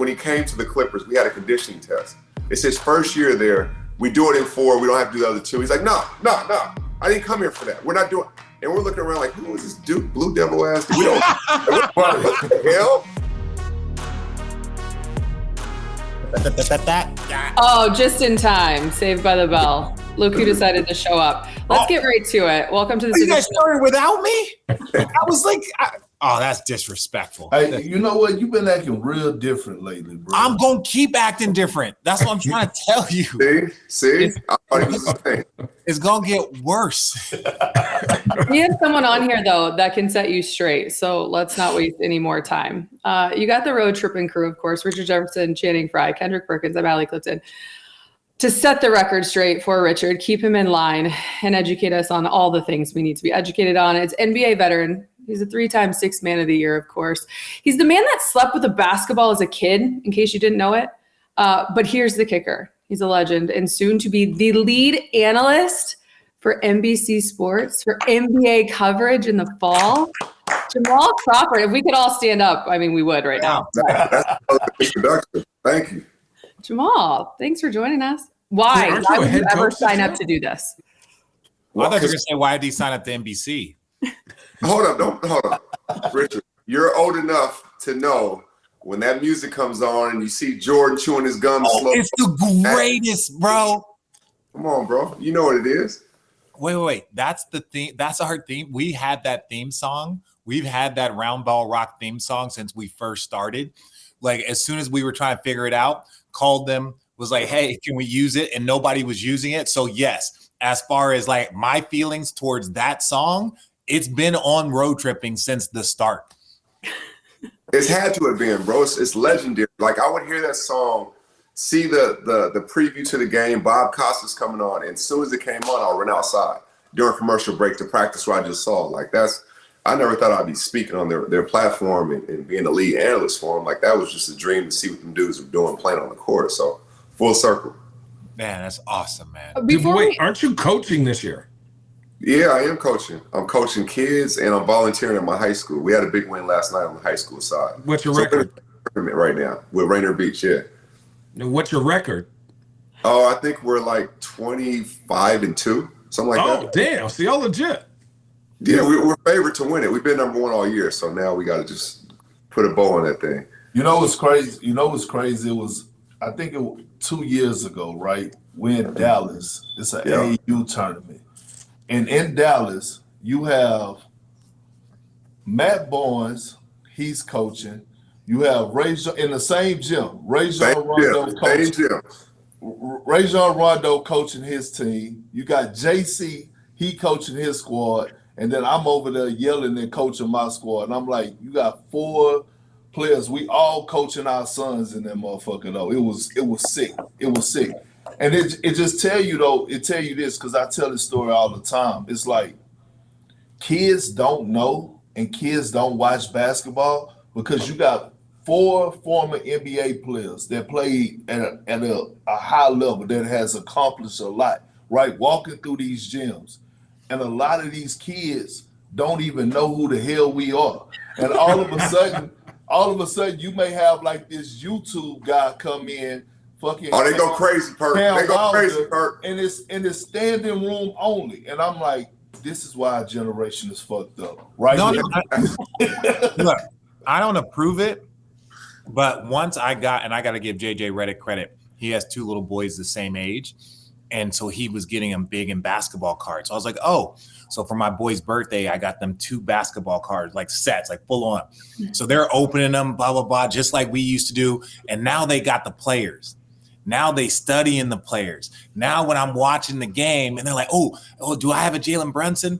when he came to the Clippers, we had a conditioning test. It's his first year there. We do it in 4. We don't have to do the other 2. He's like, no. I didn't come here for that. We're not doing. And we're looking around like, who is this Duke Blue Devil ass? We don't. What the hell? Oh, just in time. Saved by the bell. Look who decided to show up. Let's get right to it. Welcome to the. You guys started without me? I was like, that's disrespectful. Hey, you know what? You've been acting real different lately, bro. I'm gonna keep acting different. That's what I'm trying to tell you. See? I thought he was the same. It's gonna get worse. We have someone on here though that can set you straight. So let's not waste any more time. You got the Road Trippin crew, of course. Richard Jefferson, Channing Frye, Kendrick Perkins, I'm Allie Clifton. To set the record straight for Richard, keep him in line and educate us on all the things we need to be educated on. It's NBA veteran. He's a 3-time Sixth Man of the Year, of course. He's the man that slept with a basketball as a kid, in case you didn't know it. But here's the kicker. He's a legend and soon to be the lead analyst for NBC Sports for NBA coverage in the fall. Jamal Crawford. If we could all stand up, I mean, we would right now. That's an introduction. Thank you. Jamal, thanks for joining us. Why? Why would you ever sign up to do this? Well, I thought you were going to say, why did he sign up to NBC? Hold up. Richard, you're old enough to know when that music comes on and you see Jordan chewing his gum slow. It's the greatest, bro. Come on, bro. You know what it is. Wait. That's the theme. That's our theme. We had that theme song. We've had that Round Ball Rock theme song since we first started. Like, as soon as we were trying to figure it out, called them, was like, hey, can we use it? And nobody was using it. So yes, as far as like my feelings towards that song, it's been on Road Tripping since the start. It's had to have been, bro. It's legendary. Like, I would hear that song, see the preview to the game, Bob Costas coming on, and as soon as it came on, I'll run outside during commercial break to practice what I just saw. Like, I never thought I'd be speaking on their platform and being the lead analyst for them. Like, that was just a dream to see what them dudes were doing playing on the court. So, full circle. Man, that's awesome, man. Wait, aren't you coaching this year? Yeah, I am coaching. I'm coaching kids and I'm volunteering at my high school. We had a big win last night on the high school side. What's your record? Right now with Rainier Beach, yeah. What's your record? Oh, I think we're like 25-2, something like that. Oh, damn. See, y'all legit. Yeah, we're favored to win it. We've been number 1 all year, so now we got to just put a bow on that thing. You know what's crazy? It was, I think it was 2 years ago, right? We're in Dallas. It's an AAU tournament. And in Dallas, you have Matt Barnes, he's coaching. You have Rajon in the same gym. Rajon Rondo coaching. Rajon Rondo coaching his team. You got JC, he coaching his squad. And then I'm over there yelling and coaching my squad. And I'm like, you got 4 players. We all coaching our sons in that motherfucker, though. It was sick. It was sick. And it just tell you, though, it tell you this, because I tell this story all the time. It's like kids don't know and kids don't watch basketball because you got 4 former NBA players that play at a high level that has accomplished a lot, right? Walking through these gyms. And a lot of these kids don't even know who the hell we are. And all of a sudden, you may have like this YouTube guy come in, fucking. Oh, they go crazy, Perk. They go crazy, Perk. And it's standing room only. And I'm like, this is why our generation is fucked up, right? No, look, I don't approve it, but once I got to give JJ Redick credit. He has 2 little boys the same age. And so he was getting them big in basketball cards. So I was like, oh, so for my boy's birthday, I got them 2 basketball cards, like sets, like full on. So they're opening them, blah, blah, blah, just like we used to do. And now they got the players. Now they studying the players. Now when I'm watching the game and they're like, oh, do I have a Jalen Brunson?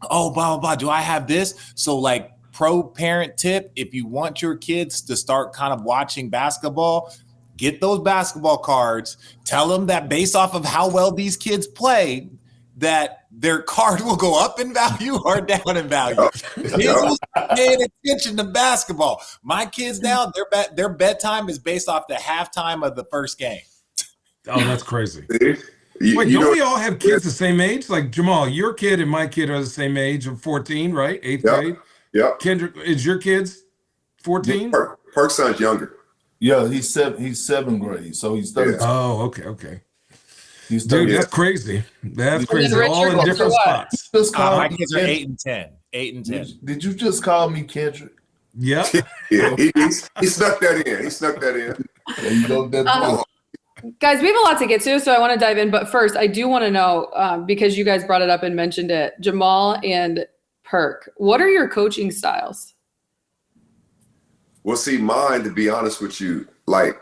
Oh, blah, blah, blah. Do I have this? So like pro parent tip, if you want your kids to start kind of watching basketball, get those basketball cards. Tell them that based off of how well these kids play, that their card will go up in value or down in value. Kids will pay attention to basketball. My kids now, their bedtime is based off the halftime of the first game. Oh, that's crazy. Wait, don't we all have kids the same age? Like Jamal, your kid and my kid are the same age of 14, right? 8th grade. Yeah. Kendrick, is your kids 14? Perk's son's younger. Yeah, he's seventh grade, so he's 13. Oh, okay. He's Dude, 13. that's crazy. That's then crazy. Richard All in goes different to what? spots. Just call My me kids are Kendrick. 8 and 10. 8 and 10. Did you just call me Kendrick? Yep. Yeah, he snuck that in. He snuck that in. There you go. Guys, we have a lot to get to, so I want to dive in. But first, I do want to know, because you guys brought it up and mentioned it, Jamal and Perk, what are your coaching styles? Well, see, mine, to be honest with you, like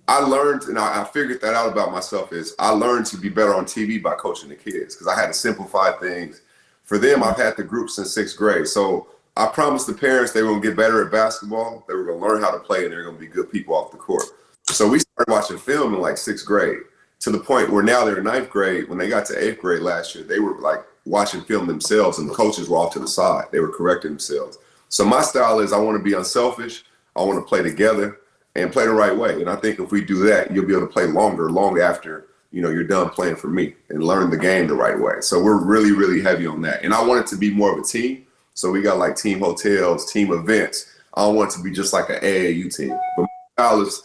I learned, and I figured that out about myself, is I learned to be better on TV by coaching the kids because I had to simplify things. For them, I've had the group since 6th grade. So I promised the parents they were going to get better at basketball. They were going to learn how to play, and they were going to be good people off the court. So we started watching film in like 6th grade to the point where now they're in 9th grade. When they got to 8th grade last year, they were like watching film themselves, and the coaches were off to the side. They were correcting themselves. So my style is I want to be unselfish. I want to play together and play the right way. And I think if we do that, you'll be able to play long after, you're done playing for me and learn the game the right way. So we're really, really heavy on that. And I want it to be more of a team. So we got like team hotels, team events. I don't want it to be just like an AAU team. But my style is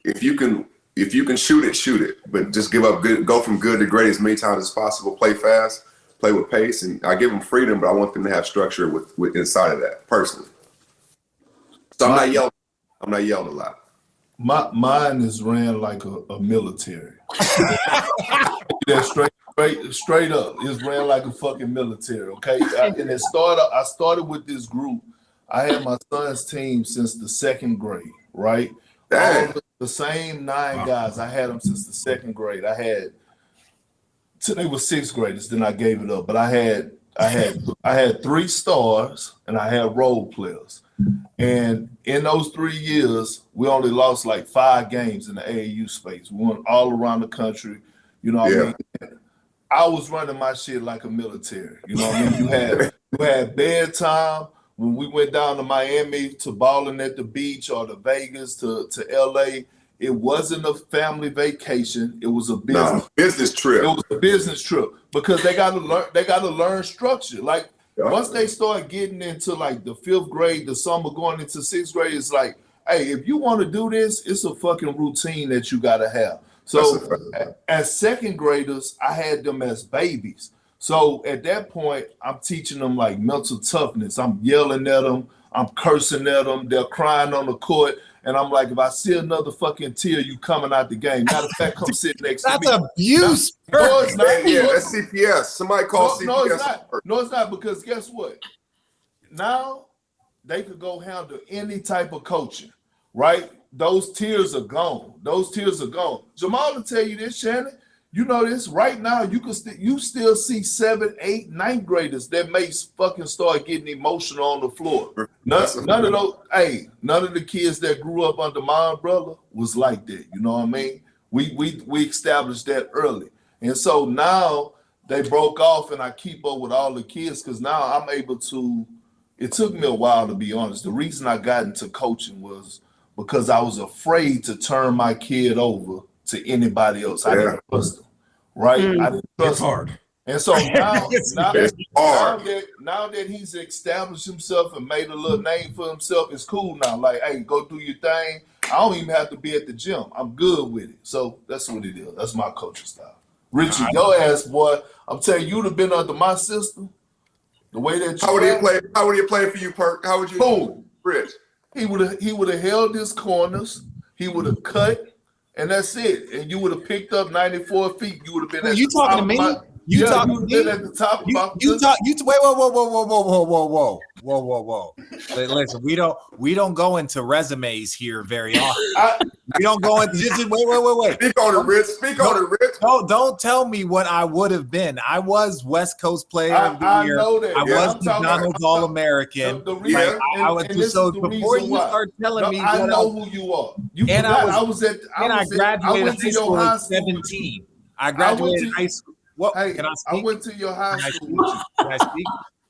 if you can shoot it. But just go from good to great as many times as possible, play fast, play with pace. And I give them freedom, but I want them to have structure with inside of that personally. So I'm not yelling a lot. Mine is ran like a military. That straight up. It's ran like a fucking military, okay? And I started with this group. I had my son's team since the 2nd grade, right? All the same 9 guys. I had them since the 2nd grade. I had till they were 6th graders, then I gave it up. But I had 3 stars and I had role players. And in those 3 years, we only lost like 5 games in the AAU space. We went all around the country. You know what I mean? I was running my shit like a military. You know what I mean? You had bedtime when we went down to Miami to balling at the beach or to Vegas to LA. It wasn't a family vacation. It was a business trip. It was a business trip because they got to learn structure. Like once they start getting into like the 5th grade, the summer going into 6th grade, it's like, hey, if you want to do this, it's a fucking routine that you got to have. So as 2nd graders, I had them as babies. So at that point, I'm teaching them like mental toughness. I'm yelling at them. I'm cursing at them. They're crying on the court. And I'm like, if I see another fucking tear, you coming out the game. Matter of fact, come sit next to me. That's abuse. No, it's not. Yeah, that's CPS. Somebody call CPS. No, it's not. No, it's not, because guess what? Now they could go handle any type of coaching, right? Those tears are gone. Jamal will tell you this, Shannon. You know this. Right now, you still see 7, 8, 9th graders that may fucking start getting emotional on the floor. None of the kids that grew up under my umbrella was like that. You know what I mean? We established that early. And so now they broke off, and I keep up with all the kids because now I'm able to. It took me a while, to be honest. The reason I got into coaching was because I was afraid to turn my kid over to anybody else. I didn't trust them, right? I didn't trust them. Hard. And so now that he's established himself and made a little name for himself, it's cool now. Like, hey, go do your thing. I don't even have to be at the gym. I'm good with it. So that's what it is. That's my coaching style. Richie, your ass, boy, I'm telling you, you'd have been under my system. The way that you How would he play for you, Perk? How would you? Boom. Rich. He would have held his corners. He would have cut, and that's it. And you would have picked up 94 feet. You would have been at the top of my. You talking to me? At the top of my. Whoa. Listen, we don't go into resumes here very often. We don't go into wait. Speak on it, Rich. Don't tell me what I would have been. I was West Coast Player of the Year. Know that. I was McDonald's All-American. Before you start telling me, I know who you are. I graduated high school at 17. I graduated high school. What? Hey, can I speak? I went to your high school. Can I speak?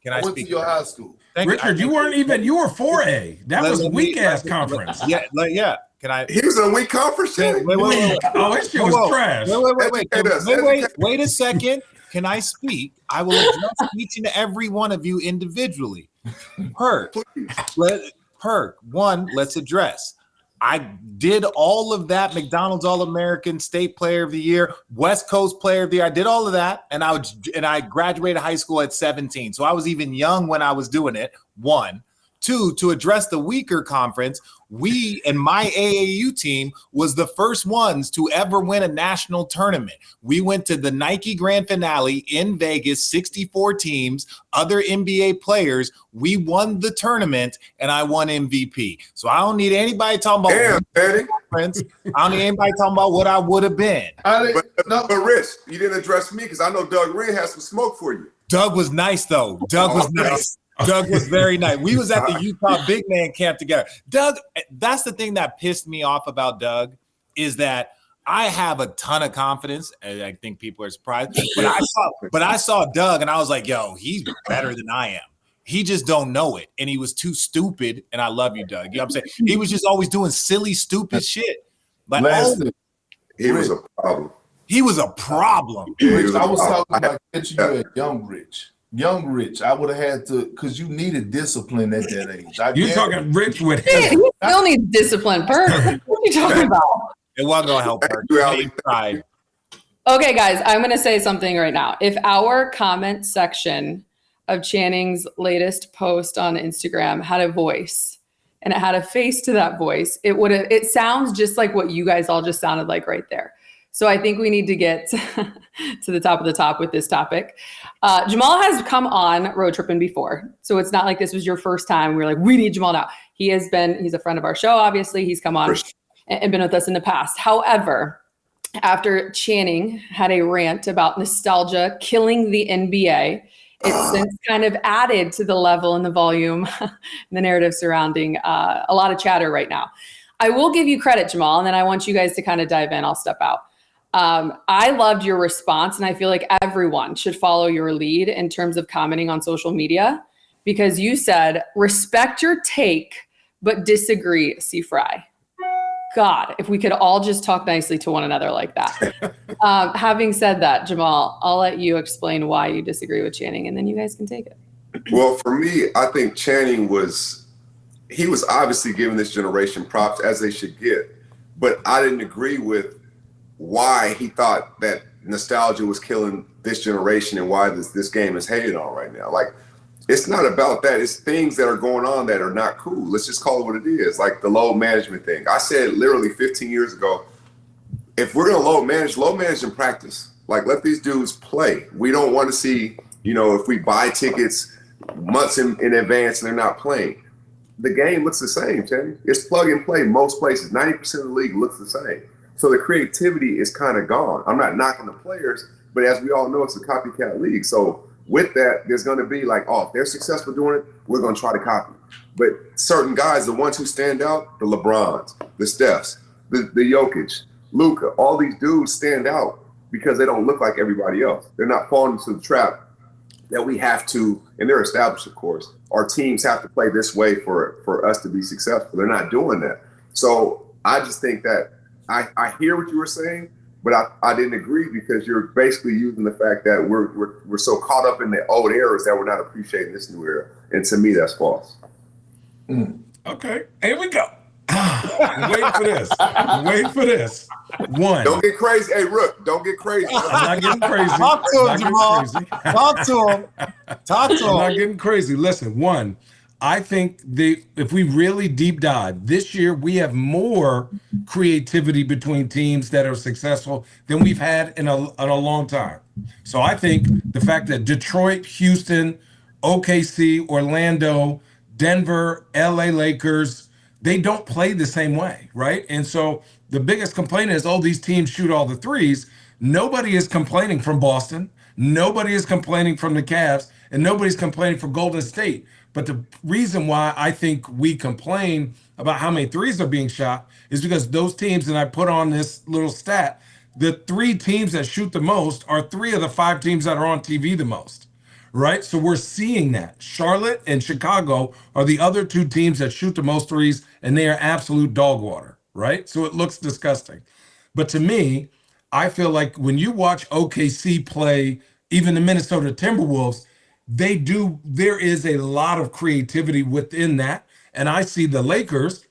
I went to your high school. Richard, you weren't even. You were 4A. That was a weak ass conference. Yeah. Can I? He was in a weak conference. Wait. Oh, that shit was trash. Wait a second. Can I speak? I will address each and every one of you individually. Perk, let's address. I did all of that. McDonald's All-American, State Player of the Year, West Coast Player of the Year. I did all of that, and I graduated high school at 17. So I was even young when I was doing it. 1. 2, to address the weaker conference, we and my AAU team was the first ones to ever win a national tournament. We went to the Nike Grand Finale in Vegas, 64 teams, other NBA players. We won the tournament, and I won MVP. So I don't need anybody talking about conference. I don't need anybody talking about what I would have been. But Rich, you didn't address me because I know Doug Wren has some smoke for you. Doug was nice, though. Doug was nice. Doug was very nice. We was at the Utah big man camp together. Doug, that's the thing that pissed me off about Doug is that I have a ton of confidence, and I think people are surprised. But I saw Doug, and I was like, yo, he's better than I am. He just don't know it, and he was too stupid. And I love you, Doug. You know what I'm saying? He was just always doing silly, stupid shit. Like he was a problem. He was a problem. Rich, I was talking about catching you at Young Rich. Young Rich, I would have had to, because you needed discipline at that age. You're talking Rich with him. He still needs discipline, Perk. What are you talking about? It wasn't going to help Perk. Okay, guys, I'm going to say something right now. If our comment section of Channing's latest post on Instagram had a voice and it had a face to that voice, it sounds just like what you guys all just sounded like right there. So I think we need to get to the top of the top with this topic. Jamal has come on Road Trippin before. So it's not like this was your first time. We were like, we need Jamal now. He's a friend of our show, obviously. He's come on and been with us in the past. However, after Channing had a rant about nostalgia killing the NBA, it's since kind of added to the level and the volume and the narrative surrounding a lot of chatter right now. I will give you credit, Jamal, and then I want you guys to kind of dive in. I'll step out. I loved your response, and I feel like everyone should follow your lead in terms of commenting on social media, because you said, respect your take, but disagree, see Fry. God, if we could all just talk nicely to one another like that. Having said that, Jamal, I'll let you explain why you disagree with Channing, and then you guys can take it. Well, for me, I think Channing was obviously giving this generation props as they should get, but I didn't agree with why he thought that nostalgia was killing this generation and why this game is hated on right now. Like, it's not about that. It's things that are going on that are not cool. Let's just call it what it is. Like the load management thing. I said literally 15 years ago, if we're going to load manage in practice. Like, let these dudes play. We don't want to see, if we buy tickets months in advance and they're not playing. The game looks the same, Teddy. It's plug and play most places. 90% of the league looks the same. So the creativity is kind of gone. I'm not knocking the players, but as we all know, it's a copycat league. So with that, there's going to be like, if they're successful doing it, we're going to try to copy. But certain guys, the ones who stand out, the LeBrons, the Stephs, the Jokic, Luka, all these dudes stand out because they don't look like everybody else. They're not falling into the trap that we have to, and they're established, of course. Our teams have to play this way for us to be successful. They're not doing that. So I just think that I hear what you were saying, but I didn't agree because you're basically using the fact that we're so caught up in the old eras that we're not appreciating this new era. And to me, that's false. Okay, here we go. Wait for this. Wait for this. One. Don't get crazy. Hey, Rook, don't get crazy. I'm not getting crazy. Talk to him, Jamal. Talk to him. Talk to him. I'm not getting crazy. Listen, one, I think if we really deep dive, this year we have more creativity between teams that are successful than we've had in a long time. So I think the fact that Detroit, Houston, OKC, Orlando, Denver, LA Lakers, they don't play the same way, right? And so the biggest complaint is, these teams shoot all the threes. Nobody is complaining from Boston. Nobody is complaining from the Cavs, and nobody's complaining from Golden State. But the reason why I think we complain about how many threes are being shot is because those teams, and I put on this little stat, the 3 teams that shoot the most are 3 of the 5 teams that are on TV the most, right? So we're seeing that. Charlotte and Chicago are the other 2 teams that shoot the most threes, and they are absolute dog water, right? So it looks disgusting. But to me, I feel like when you watch OKC play, even the Minnesota Timberwolves, there is a lot of creativity within that. And I see the Lakers,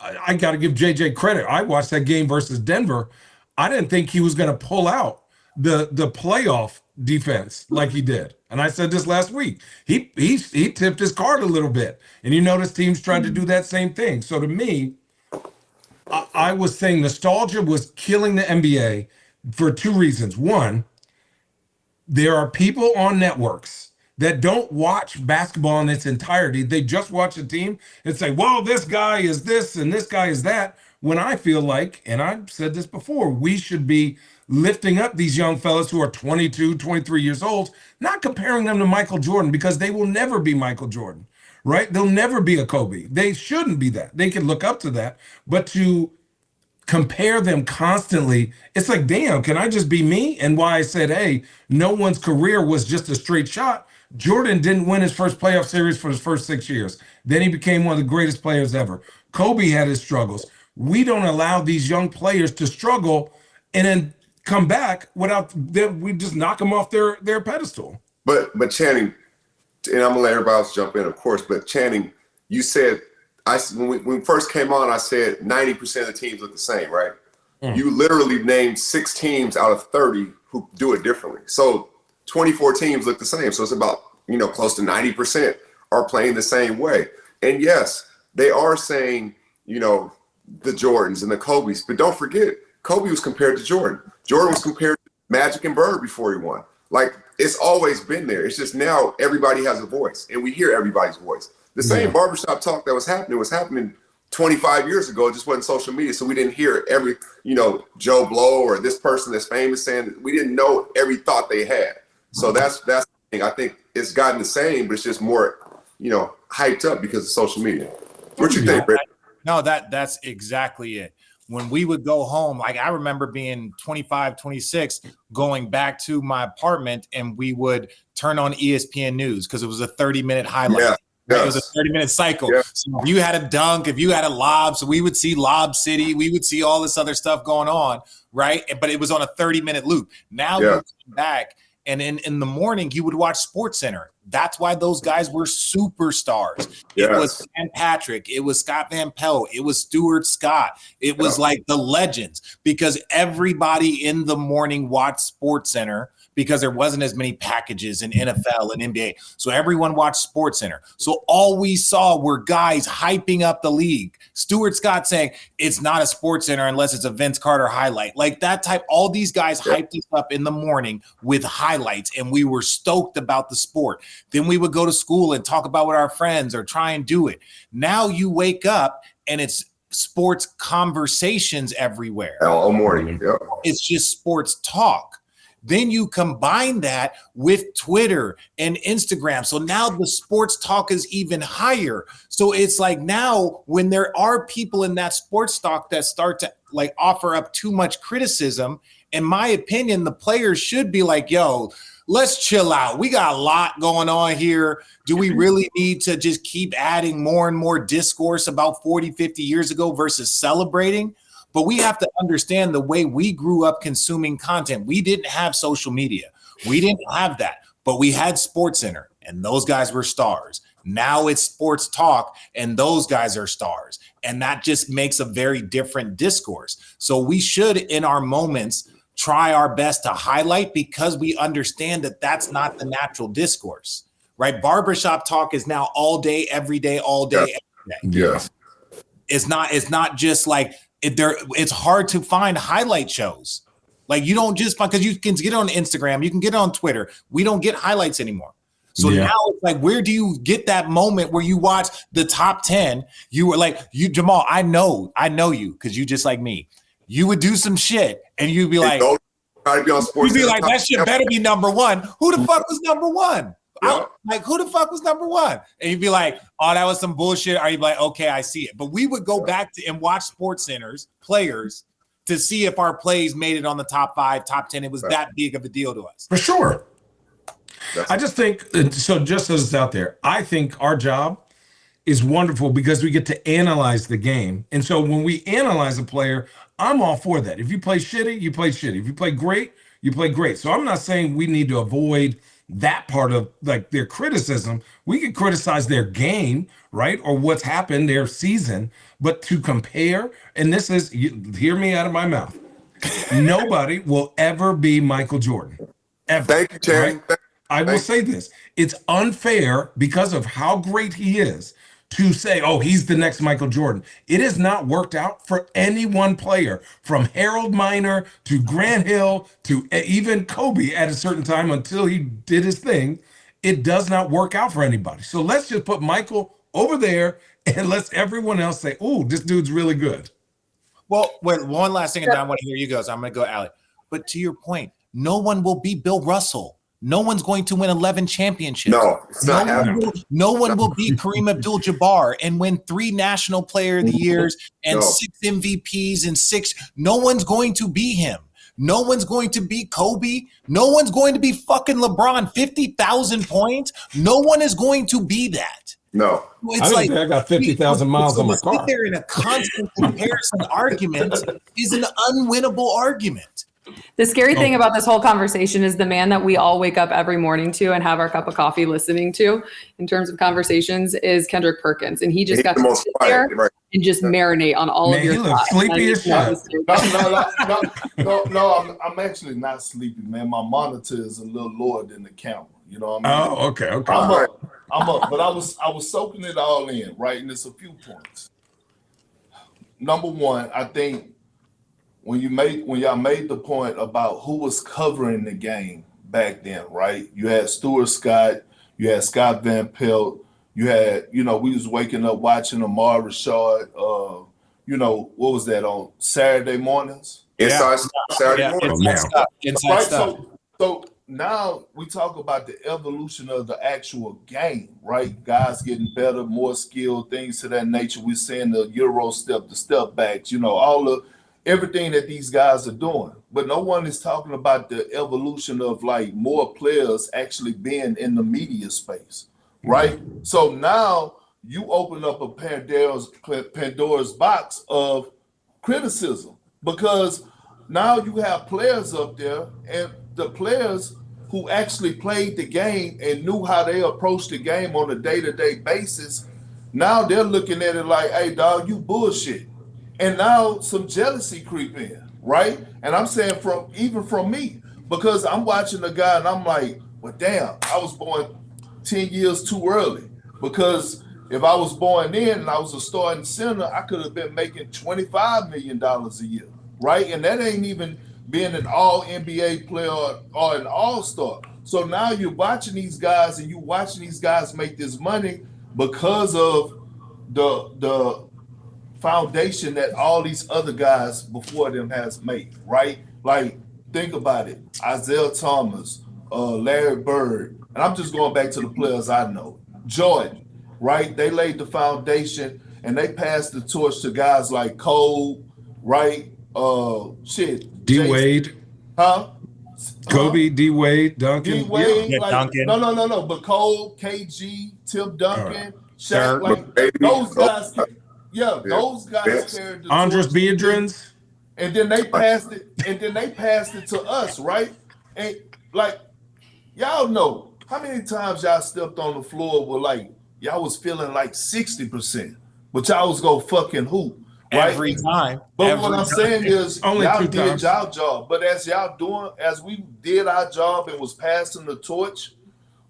I got to give JJ credit. I watched that game versus Denver. I didn't think he was going to pull out the playoff defense like he did. And I said this last week. He tipped his card a little bit. And you notice teams tried to do that same thing. So to me, I was saying nostalgia was killing the NBA for two reasons. One, there are people on networks that don't watch basketball in its entirety. They just watch a team and say, well, this guy is this and this guy is that. When I feel like, and I've said this before, we should be lifting up these young fellas who are 22, 23 years old, not comparing them to Michael Jordan, because they will never be Michael Jordan, right? They'll never be a Kobe. They shouldn't be that. They can look up to that. But to compare them constantly, it's like, damn, can I just be me? And why I said, hey, no one's career was just a straight shot. Jordan didn't win his first playoff series for his first 6 years. Then he became one of the greatest players ever. Kobe had his struggles. We don't allow these young players to struggle and then come back without them. We just knock them off their pedestal. But Channing, and I'm gonna let everybody else jump in, of course. But Channing, you said when we first came on, I said 90% of the teams look the same, right? You literally named 6 teams out of 30 who do it differently. So 24 teams look the same. So it's about, close to 90% are playing the same way. And yes, they are saying, the Jordans and the Kobes, but don't forget, Kobe was compared to Jordan. Jordan was compared to Magic and Bird before he won. Like, it's always been there. It's just now everybody has a voice, and we hear everybody's voice. The same barbershop talk that was happening 25 years ago. It just wasn't social media, so we didn't hear every, Joe Blow or this person that's famous saying, we didn't know every thought they had. So that's the thing. I think it's gotten the same, but it's just more, hyped up because of social media. What you think, Brett? No, that's exactly it. When we would go home, like I remember being 25, 26, going back to my apartment, and we would turn on ESPN News because it was a 30-minute highlight. Yeah. Right? It was a 30-minute cycle. Yeah. So if you had a dunk, if you had a lob, so we would see Lob City, we would see all this other stuff going on, right? But it was on a 30-minute loop. Now you come back, and in the morning, you would watch SportsCenter. That's why those guys were superstars. It was Stan Patrick. It was Scott Van Pelt. It was Stuart Scott. It was like the legends, because everybody in the morning watched SportsCenter because there wasn't as many packages in NFL and NBA. So everyone watched SportsCenter. So all we saw were guys hyping up the league. Stuart Scott saying it's not a SportsCenter unless it's a Vince Carter highlight. Like that type, all these guys hyped us up in the morning with highlights, and we were stoked about the sport. Then we would go to school and talk about with our friends or try and do it. Now you wake up and it's sports conversations everywhere. All morning. Yeah. It's just sports talk. Then you combine that with Twitter and Instagram. So now the sports talk is even higher. So it's like now when there are people in that sports talk that start to like offer up too much criticism, in my opinion, the players should be like, yo, let's chill out. We got a lot going on here. Do we really need to just keep adding more and more discourse about 40, 50 years ago versus celebrating? But we have to understand the way we grew up consuming content. We didn't have social media. We didn't have that, but we had SportsCenter, and those guys were stars. Now it's sports talk, and those guys are stars. And that just makes a very different discourse. So we should, in our moments, try our best to highlight, because we understand that that's not the natural discourse, right? Barbershop talk is now all day, every day, all day, every day. Yeah. It's not just like, it's hard to find highlight shows. Like you don't just, because you can get it on Instagram, you can get it on Twitter. We don't get highlights anymore. So now it's like, where do you get that moment where you watch the top 10? You were like, Jamal, I know you, because you just like me. You would do some shit and you'd be like, you'd be like, that shit better be number one. Who the fuck was number one? Yeah. Like, who the fuck was number one? And you'd be like, oh, that was some bullshit. Or you'd be like, okay, I see it. But we would go back to and watch SportsCenters, players, to see if our plays made it on the top 5, top 10. It was that big of a deal to us. For sure. I just think, so just as it's out there, I think our job is wonderful because we get to analyze the game. And so when we analyze a player, I'm all for that. If you play shitty, you play shitty. If you play great, you play great. So I'm not saying we need to avoid that part of like their criticism. We could criticize their game, right? Or what's happened their season, but to compare, and this is, hear me out of my mouth. Nobody will ever be Michael Jordan. Ever. Thank you, Channing. Right? I will say this. It's unfair because of how great he is to say, oh, he's the next Michael Jordan. It has not worked out for any one player, from Harold Miner to Grant Hill to even Kobe at a certain time until he did his thing. It does not work out for anybody. So let's just put Michael over there and let's everyone else say, oh, this dude's really good. Well, wait, one last thing, and then I want to hear you go. So I'm going to go, Alec. But to your point, no one will be Bill Russell. No one's going to win 11 championships. No, it's not happening. No one will be Kareem Abdul-Jabbar and win 3 National Player of the Years and 6 MVPs and 6. No one's going to be him. No one's going to be Kobe. No one's going to be fucking LeBron. 50,000 points. No one is going to be that. No. It's like I got 50,000 miles on my car. Sit there in a constant comparison argument is an unwinnable argument. The scary thing about this whole conversation is the man that we all wake up every morning to and have our cup of coffee listening to in terms of conversations is Kendrick Perkins. And he just got to sit there and just marinate on all of your thoughts. Sleepy as shit. No, I'm actually not sleepy, man. My monitor is a little lower than the camera. You know what I mean? Oh, okay. I'm up, but I was soaking it all in, right? And it's a few points. Number one, I think when y'all made the point about who was covering the game back then, right? You had Stuart Scott, you had Scott Van Pelt, you had, we was waking up watching Amar Rashad, what was that on Saturday mornings? Inside Saturday morning. Inside stuff. So now we talk about the evolution of the actual game, right? Guys getting better, more skilled, things to that nature. We're seeing the Euro step, the step backs, everything that these guys are doing. But no one is talking about the evolution of like more players actually being in the media space, right? So now you open up a Pandora's box of criticism, because now you have players up there, and the players who actually played the game and knew how they approached the game on a day-to-day basis, now they're looking at it like, hey, dog, you bullshit. And now some jealousy creep in, right? And I'm saying even from me, because I'm watching a guy and I'm like, well, damn, I was born 10 years too early. Because if I was born then and I was a starting center, I could have been making $25 million a year, right? And that ain't even being an all-NBA player or an all-star. So now you're watching these guys and you're watching these guys make this money because of the foundation that all these other guys before them has made, right? Like, think about it. Isaiah Thomas, Larry Bird, and I'm just going back to the players I know. Jordan, right? They laid the foundation and they passed the torch to guys like Cole, right? D Wade. Huh? Kobe, D Wade, Duncan. D Wade, Yeah, Duncan. No. But Cole, KG, Tim Duncan, Shaq, Dirk, those guys. Those guys carried the Andres torch. Biedrins. And then they passed it. And then they passed it to us, right? And like, y'all know how many times y'all stepped on the floor where like y'all was feeling like 60%, but y'all was gonna fucking hoop. Right? Every time. But what I'm saying is, Only y'all 2 did times. y'all job. But as we did our job and was passing the torch,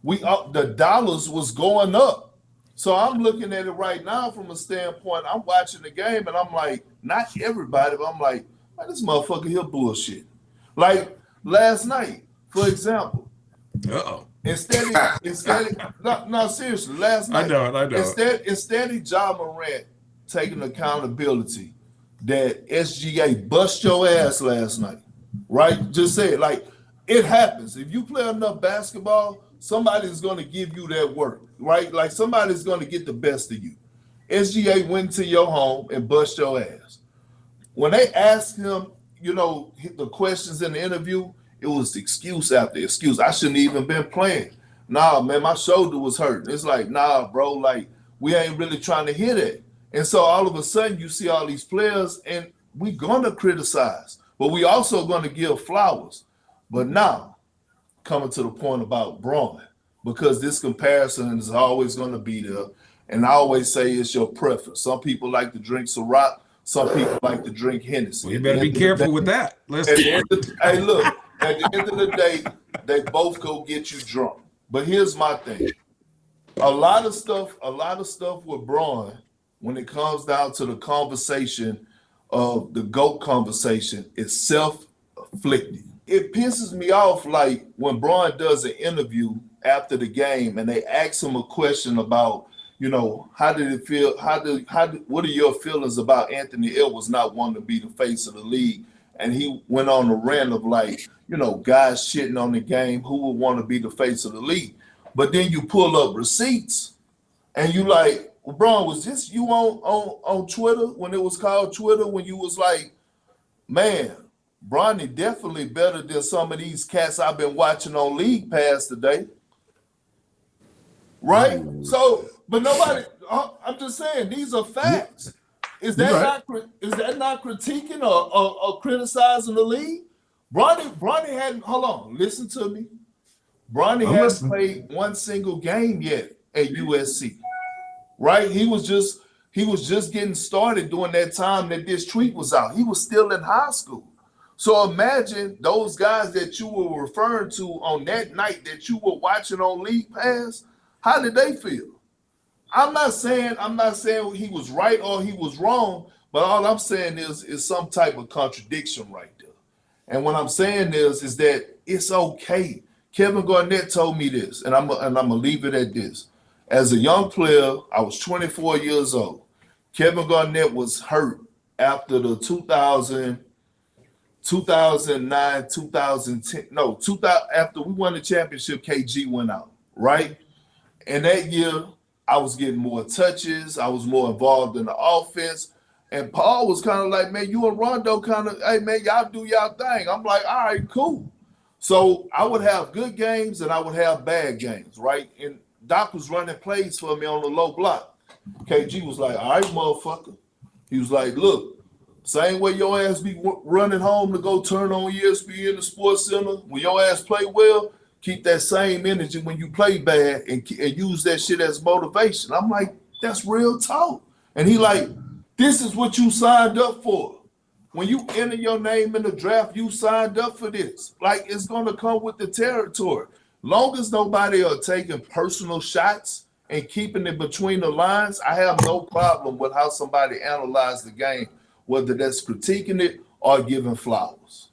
the dollars was going up. So I'm looking at it right now from a standpoint. I'm watching the game and I'm like, not everybody, but I'm like, man, this motherfucker here bullshit. Like last night, for example. Uh-oh. Instead, no, seriously, last night. I know. Instead of Ja Morant taking accountability that SGA bust your ass last night, right? Just say it. Like, it happens. If you play enough basketball, somebody's going to give you that work, right? Like, somebody's going to get the best of you. SGA went to your home and bust your ass. When they asked him, the questions in the interview, it was excuse after excuse. I shouldn't even been playing. Nah, man, my shoulder was hurting. It's like, nah, bro, like, we ain't really trying to hear that. And so all of a sudden you see all these players and we gonna criticize, but we also gonna give flowers. But now coming to the point about Braun, because this comparison is always going to be there. And I always say it's your preference. Some people like to drink Ciroc. Some people like to drink Hennessy. Well, you better be careful with that. Listen. Hey, look, at the end of the day, they both go get you drunk. But here's my thing. A lot of stuff with Braun, when it comes down to the conversation of the GOAT conversation, is self-afflicted. It pisses me off, like when Braun does an interview after the game and they ask him a question about, you know, how did it feel? What are your feelings about Anthony Edwards not wanting to be the face of the league? And he went on a rant of like, you know, guys shitting on the game, who would want to be the face of the league? But then you pull up receipts and you like, well, Braun, was this you on Twitter when it was called Twitter, when you was like, man, Bronny definitely better than some of these cats I've been watching on League Pass today. Right? So, but nobody, I'm just saying, these are facts. Is that not critiquing or criticizing the league? Bronny hadn't, hold on, listen to me. Bronny hasn't played one single game yet at USC. Right? He was just getting started during that time that this tweet was out. He was still in high school. So imagine those guys that you were referring to on that night that you were watching on League Pass. How did they feel? I'm not saying he was right or he was wrong, but all I'm saying is some type of contradiction right there. And what I'm saying is that it's okay. Kevin Garnett told me this, and I'm gonna leave it at this. As a young player, I was 24 years old. Kevin Garnett was hurt after the 2009, 2010, after we won the championship, KG went out, right? And that year, I was getting more touches. I was more involved in the offense. And Paul was kind of like, man, you and Rondo kind of, hey, man, y'all do y'all thing. I'm like, all right, cool. So I would have good games and I would have bad games, right? And Doc was running plays for me on the low block. KG was like, all right, motherfucker. He was like, look, same way your ass be running home to go turn on ESPN, the Sports Center, when your ass play well, keep that same energy when you play bad and use that shit as motivation. I'm like, that's real talk. And he like, this is what you signed up for. When you enter your name in the draft, you signed up for this. Like, it's going to come with the territory. Long as nobody are taking personal shots and keeping it between the lines, I have no problem with how somebody analyzed the game, whether that's critiquing it or giving flowers.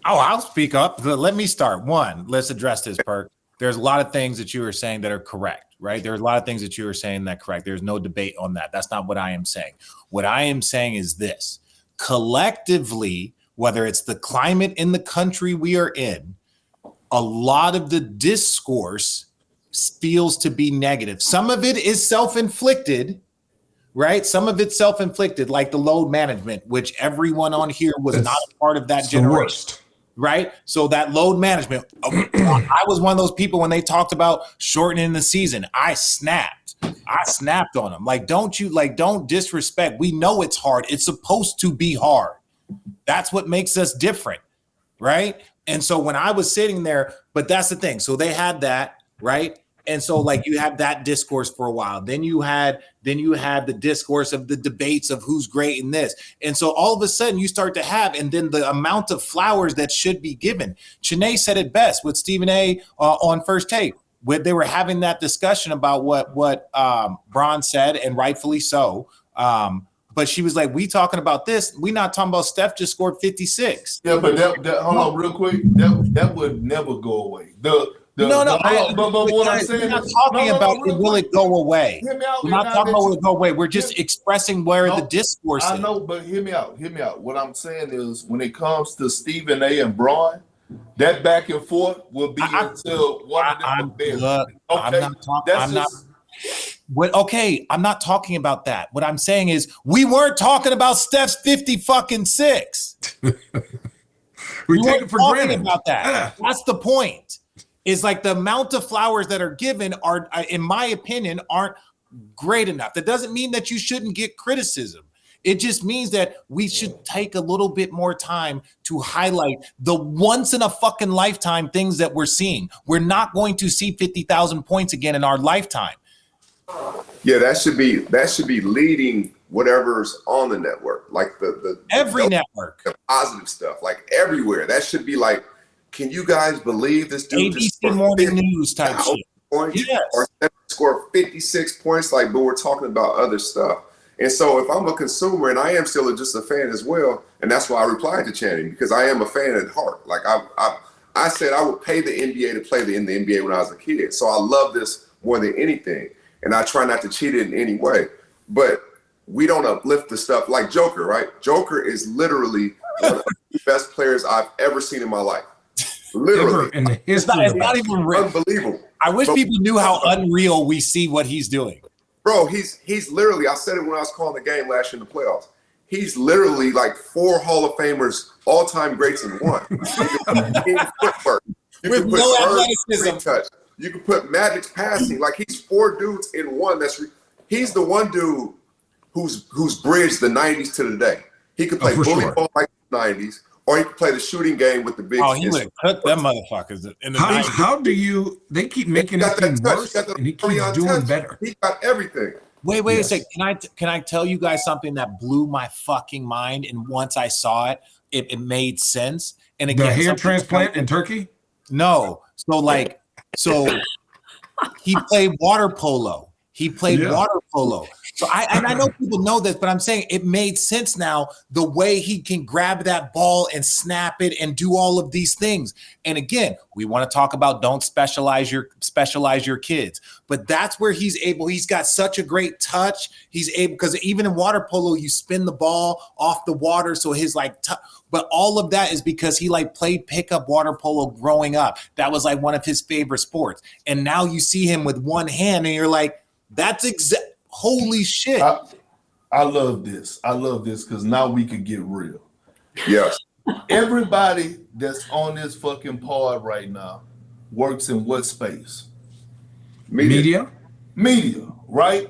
Oh, I'll speak up. Let me start. One, let's address this, Perk. There's a lot of things that you were saying that are correct, right? There's a lot of things that you were saying that are correct. There's no debate on that. That's not what I am saying. What I am saying is this. Collectively, whether it's the climate in the country we are in, a lot of the discourse feels to be negative. Some of it is self-inflicted, right? Some of it's self-inflicted, like the load management, which everyone on here was not a part of that generation. Right? So that load management, I was one of those people when they talked about shortening the season. I snapped on them. Like, don't disrespect. We know it's hard. It's supposed to be hard. That's what makes us different. Right? And so when I was sitting there, but that's the thing. So they had that, right? And so like you have that discourse for a while. Then you had the discourse of the debates of who's great in this. And so all of a sudden you start to have, and then the amount of flowers that should be given. Chanae said it best with Stephen A on First Take, where they were having that discussion about what Bron said, and rightfully so. But she was like, we talking about this. We not talking about Steph just scored 56. Yeah, but that hold on real quick. That would never go away. But what I'm saying, we're not talking about will it go away. We're not talking about will it go away. We're just expressing where the discourse is. I know, but hear me out. What I'm saying is, when it comes to Stephen A. and Braun, that back and forth will be until one of them is I'm not talking about that. What I'm saying is, we weren't talking about Steph's 50-fucking-6. We take it for granted about that. That's the point. Is like the amount of flowers that are given are, in my opinion, aren't great enough. That doesn't mean that you shouldn't get criticism. It just means that we should take a little bit more time to highlight the once in a fucking lifetime things that we're seeing. We're not going to see 50,000 points again in our lifetime. Yeah, that should be leading whatever's on the network, like the Every network, the positive stuff, like everywhere. That should be like, can you guys believe this dude just ABC Morning News type shit. points Yes. or score 56 points? Like, but we're talking about other stuff. And so if I'm a consumer, and I am still just a fan as well, and that's why I replied to Channing, because I am a fan at heart. Like I said I would pay the NBA to play in the NBA when I was a kid. So I love this more than anything. And I try not to cheat it in any way. But we don't uplift the stuff like Joker, right? Joker is literally one of the best players I've ever seen in my life. Literally. In the history. It's not even real. Unbelievable. I wish people knew how unreal we see what he's doing. Bro, he's literally, I said it when I was calling the game last year in the playoffs. He's literally like 4 Hall of Famers, all-time greats in one. Footwork. With no athleticism. Touch. You can put Magic's passing. Like, he's 4 dudes in one. He's the one dude who's bridged the 90s to today. He could play bully ball like the 90s, or he could play the shooting game with the big. Oh, he would have cooked them motherfuckers in the 90s. How do you? They keep making it seem worse, and he keeps doing better. He got everything. Wait a second. Can I tell you guys something that blew my fucking mind? And once I saw it, it made sense. And again, The hair transplant in Turkey? No. So he played water polo. So I know people know this, but I'm saying it made sense now, the way he can grab that ball and snap it and do all of these things. And again, we want to talk about don't specialize your kids, but that's where he's able. He's got such a great touch. He's able, because even in water polo, you spin the ball off the water. So his but all of that is because he played pickup water polo growing up. That was one of his favorite sports. And now you see him with one hand and you're like, that's holy shit. I love this. I love this because now we can get real. Yes. Everybody that's on this fucking pod right now works in what space? Media, right?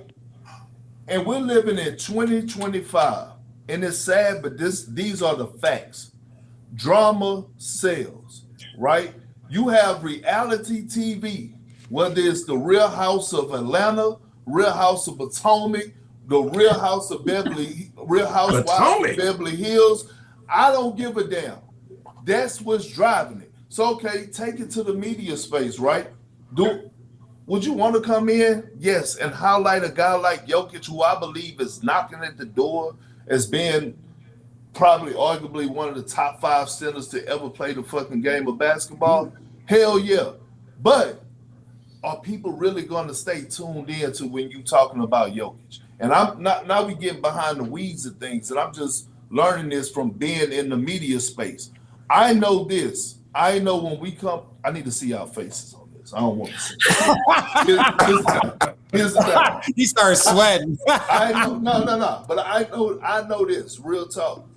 And we're living in 2025. And it's sad, but these are the facts. Drama sells, right? You have reality TV, whether it's the Real House of Atlanta, Real House of Potomac, the Real House of Real Housewives of Beverly Hills. I don't give a damn. That's what's driving it. So, okay, take it to the media space, right? Would you want to come in? Yes, and highlight a guy like Jokic, who I believe is knocking at the door as being probably arguably one of the top 5 centers to ever play the fucking game of basketball? Hell yeah. But are people really going to stay tuned in to when you talking about Jokic? And I'm not, now we get behind the weeds of things, and I'm just learning this from being in the media space. I know this. I know when we come, I need to see our faces on this. I don't want to see. Here's the thing. He started sweating. I know, no. But I know this, real talk.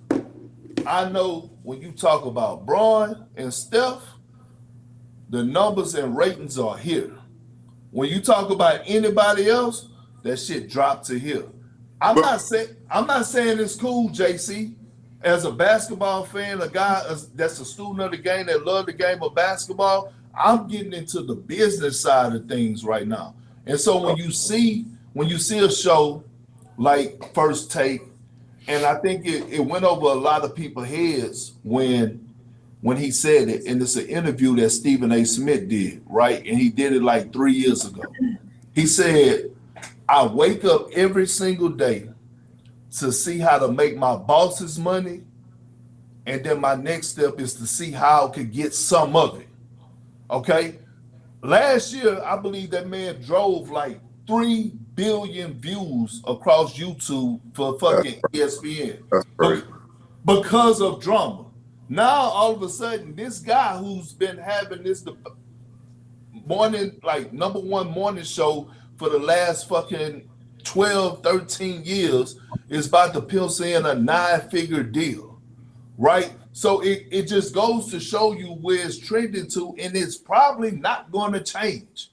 I know when you talk about Braun and Steph, the numbers and ratings are here. When you talk about anybody else, that shit dropped to here. I'm not saying it's cool, JC. As a basketball fan, a guy that's a student of the game that love the game of basketball, I'm getting into the business side of things right now. And so when you see a show like First Take, and I think it went over a lot of people's heads when he said it, and it's an interview that Stephen A. Smith did, right? And he did it 3 years ago. He said, I wake up every single day to see how to make my boss's money, and then my next step is to see how I could get some of it, okay? Last year, I believe that man drove 3 billion views across YouTube for fucking ESPN because of drama. Now, all of a sudden, this guy who's been having this morning, number 1 morning show for the last fucking 12, 13 years is about to pencil in a 9-figure deal, right? So it just goes to show you where it's trending to, and it's probably not going to change.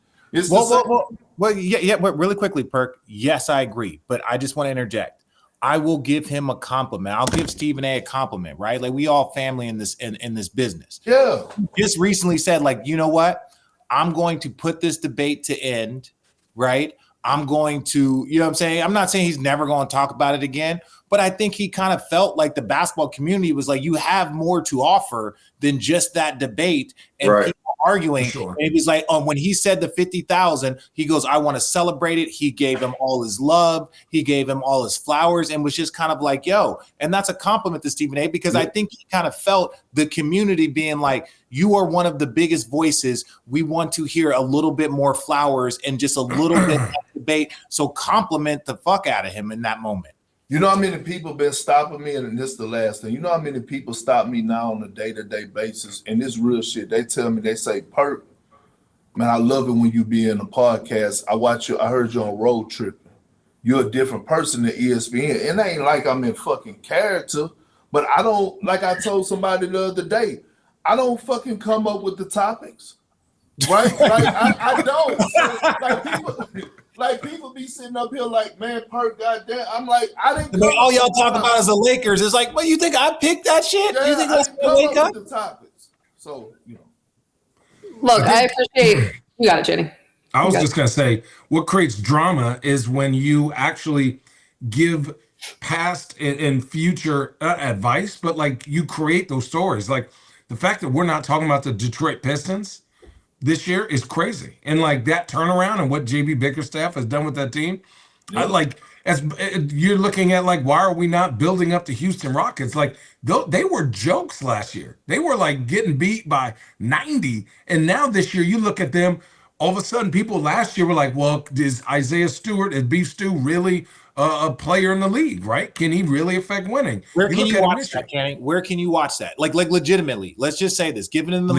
Well, really quickly, Perk. Yes, I agree, but I just want to interject. I will give him a compliment. I'll give Stephen A. a compliment, right? Like we all family in this in this business. Yeah. Just recently said, like, you know what? I'm going to put this debate to end, right? I'm going to, you know what I'm saying? I'm not saying he's never going to talk about it again, but I think he kind of felt like the basketball community was like, you have more to offer than just that debate and people arguing. Sure. And it was like, when he said the 50,000, he goes, I want to celebrate it. He gave him all his love. He gave him all his flowers and was just kind of like, yo. And that's a compliment to Stephen A. because I think he kind of felt the community being like, you are one of the biggest voices. We want to hear a little bit more flowers and just a little bit of debate. So compliment the fuck out of him in that moment. You know how many people been stopping me, and this is the last thing. You know how many people stop me now on a day-to-day basis, and this real shit. They tell me, they say, Perk, man, I love it when you be in a podcast. I watch you. I heard you on Road Trippin. You're a different person than ESPN. And it ain't like I'm in fucking character, but I don't, like I told somebody the other day, I don't fucking come up with the topics, right? Like I don't. So, like people be sitting up here like, man, Perk, goddamn. I'm like, I didn't. Like, all y'all talk about is the Lakers. It's like, well, you think I picked that shit? Yeah, You think I that's didn't gonna wake come up? with the topics. So Look, I appreciate you got it, Jenny. I was just going to say, what creates drama is when you actually give past and future advice, but like you create those stories. Like the fact that we're not talking about the Detroit Pistons this year is crazy. And like that turnaround and what JB Bickerstaff has done with that team, I like, as you're looking at like, why are we not building up the Houston Rockets? Like they were jokes last year. They were like getting beat by 90. And now this year you look at them, all of a sudden people last year were like, well, is Isaiah Stewart, is Beef Stew really a player in the league, right? Can he really affect winning? Where can you watch that, Kenny? Where can you watch that? Like legitimately, let's just say this, given in the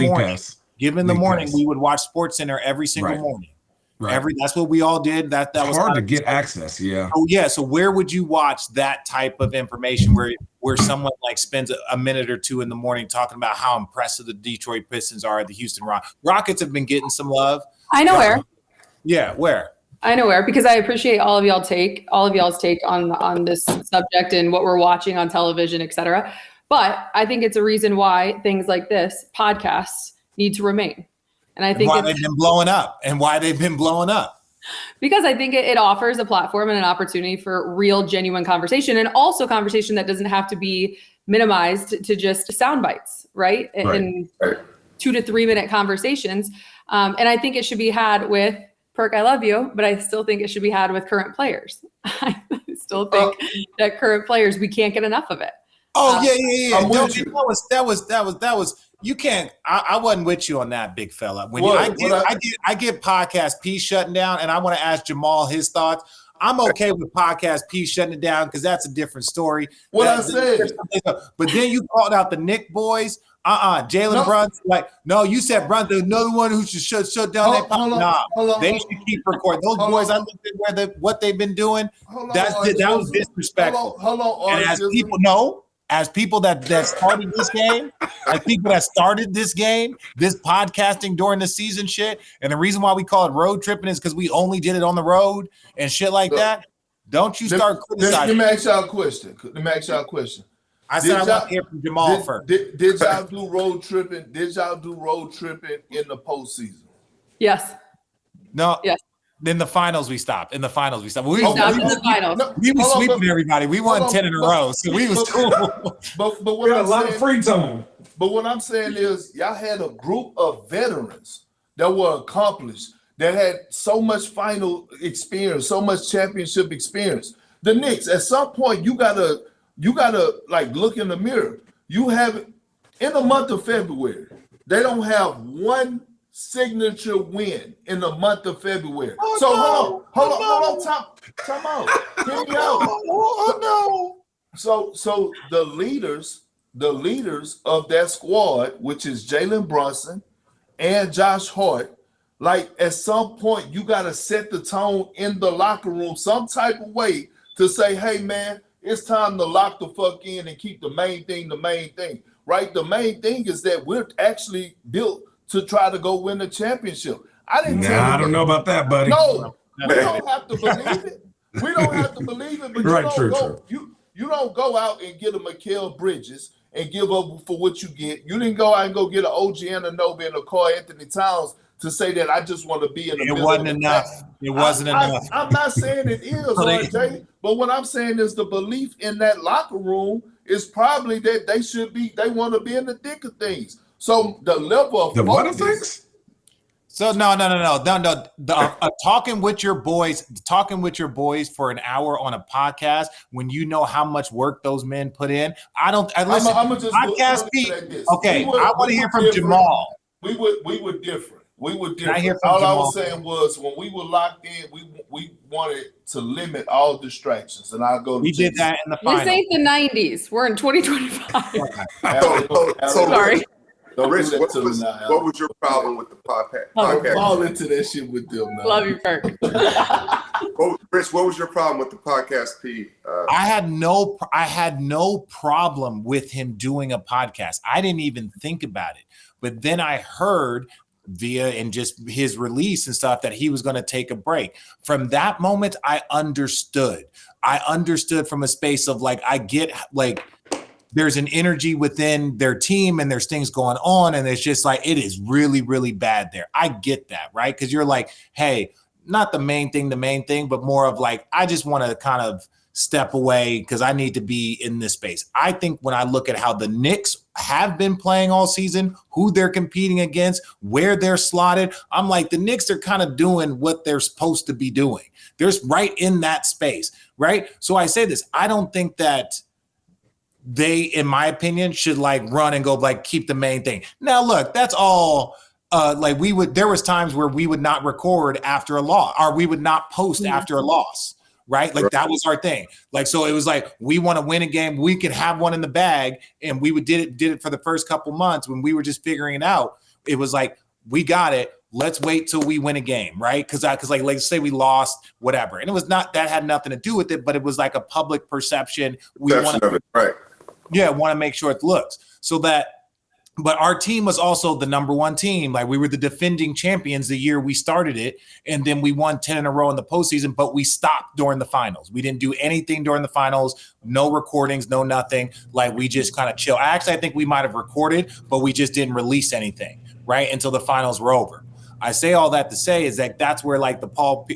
morning, we would watch SportsCenter every single morning. Right. That's what we all did. That was hard to get access. Yeah. Oh yeah. So where would you watch that type of information where someone like spends a minute or two in the morning talking about how impressive the Detroit Pistons are, the Houston Rockets have been getting some love. I know where. Yeah, where? I know where, because I appreciate all of y'all's take on this subject and what we're watching on television, et cetera. But I think it's a reason why things like this, podcasts, need to remain. And I think why they've been blowing up and why they've been blowing up. Because I think it offers a platform and an opportunity for real, genuine conversation, and also conversation that doesn't have to be minimized to just sound bites, right? And 2 to 3 minute conversations. And I think it should be had with Perk, I love you, but I still think it should be had with current players. I still think that current players, we can't get enough of it. Oh yeah. That was. You can't. I wasn't with you on that, big fella. I get podcast P shutting down, and I want to ask Jamal his thoughts. I'm okay with podcast P shutting it down because that's a different story. I said. But then you called out the Nick boys. Jalen Brunson. Like, no, you said Brunson, another one who should shut down that podcast. They should keep recording. Those boys, I looked at what they've been doing. That was disrespectful. And as people that started this game, this podcasting during the season shit, and the reason why we call it road tripping is because we only did it on the road and shit like that. Don't you start criticizing. Let me ask y'all a question. I said I want to hear from Jamal first. Did y'all do road tripping? Did y'all do road tripping in the postseason? Yes. No. Yes. In the finals, we stopped. We stopped in the finals. We were sweeping everybody. We won 10 in a row, so we was cool. But what I'm a lot of free time. But what I'm saying is, y'all had a group of veterans that were accomplished, that had so much final experience, so much championship experience. The Knicks, at some point, you gotta like look in the mirror. You have in the month of February, they don't have one signature win in the month of February. Hold on, time out. Hear me out. Oh no. So the leaders of that squad, which is Jalen Brunson and Josh Hart, like at some point you gotta set the tone in the locker room some type of way to say, hey man, it's time to lock the fuck in and keep the main thing, right? The main thing is that we're actually built to try to go win the championship. I don't know about that, buddy. No, we don't have to believe it. We don't have to believe it, but Right, you don't true. you don't go out and get a Mikal Bridges and give up for what you get. You didn't go out and go get an OG Anunoby and a Carl Anthony Towns to say that I just want to be in the middle. It wasn't enough. It wasn't enough. I'm not saying it is, RJ, but what I'm saying is the belief in that locker room is probably that they want to be in the thick of things. So the level of The what of focus- things? So no. Talking with your boys for an hour on a podcast when you know how much work those men put in. Listen. I'ma just Podcast look Pete. at this. Okay, I want to hear from different. Jamal. We were different. I hear from All Jamal? I was saying was when we were locked in, we wanted to limit all distractions, and I'll go. We did that in the This final. ain't the 90s. We're in 2025. Sorry. So, Rich, do that what to was, me now, what was your problem with the podcast? Fall into that shit with them now. Love you, Perk. Rich, what was your problem with the podcast, Pete? I had no problem with him doing a podcast. I didn't even think about it. But then I heard via and just his release and stuff that he was going to take a break. From that moment, I understood. I understood from a space of like, I get like there's an energy within their team and there's things going on. And it's just like, it is really, really bad there. I get that, right? Because you're like, hey, not the main thing, but more of like, I just want to kind of step away because I need to be in this space. I think when I look at how the Knicks have been playing all season, who they're competing against, where they're slotted, I'm like, the Knicks are kind of doing what they're supposed to be doing. They're right in that space, right? So I say this, I don't think that they, in my opinion, should like run and go like keep the main thing. Now, look, that's all. Like there was times where we would not record after a loss, or we would not post after a loss, right? Like that was our thing. Like so, it was like we want to win a game, we could have one in the bag, and we did it for the first couple months when we were just figuring it out. It was like we got it. Let's wait till we win a game, right? Because like say we lost, whatever, and it was not that had nothing to do with it, but it was like a public perception. We want to, right? Yeah, want to make sure it looks so that. But our team was also the number one team. Like we were the defending champions the year we started it. And then we won 10 in a row in the postseason, but we stopped during the finals. We didn't do anything during the finals, no recordings, no nothing. Like we just kind of chill. I think we might've recorded, but we just didn't release anything, right? Until the finals were over. I say all that to say is that that's where like the Paul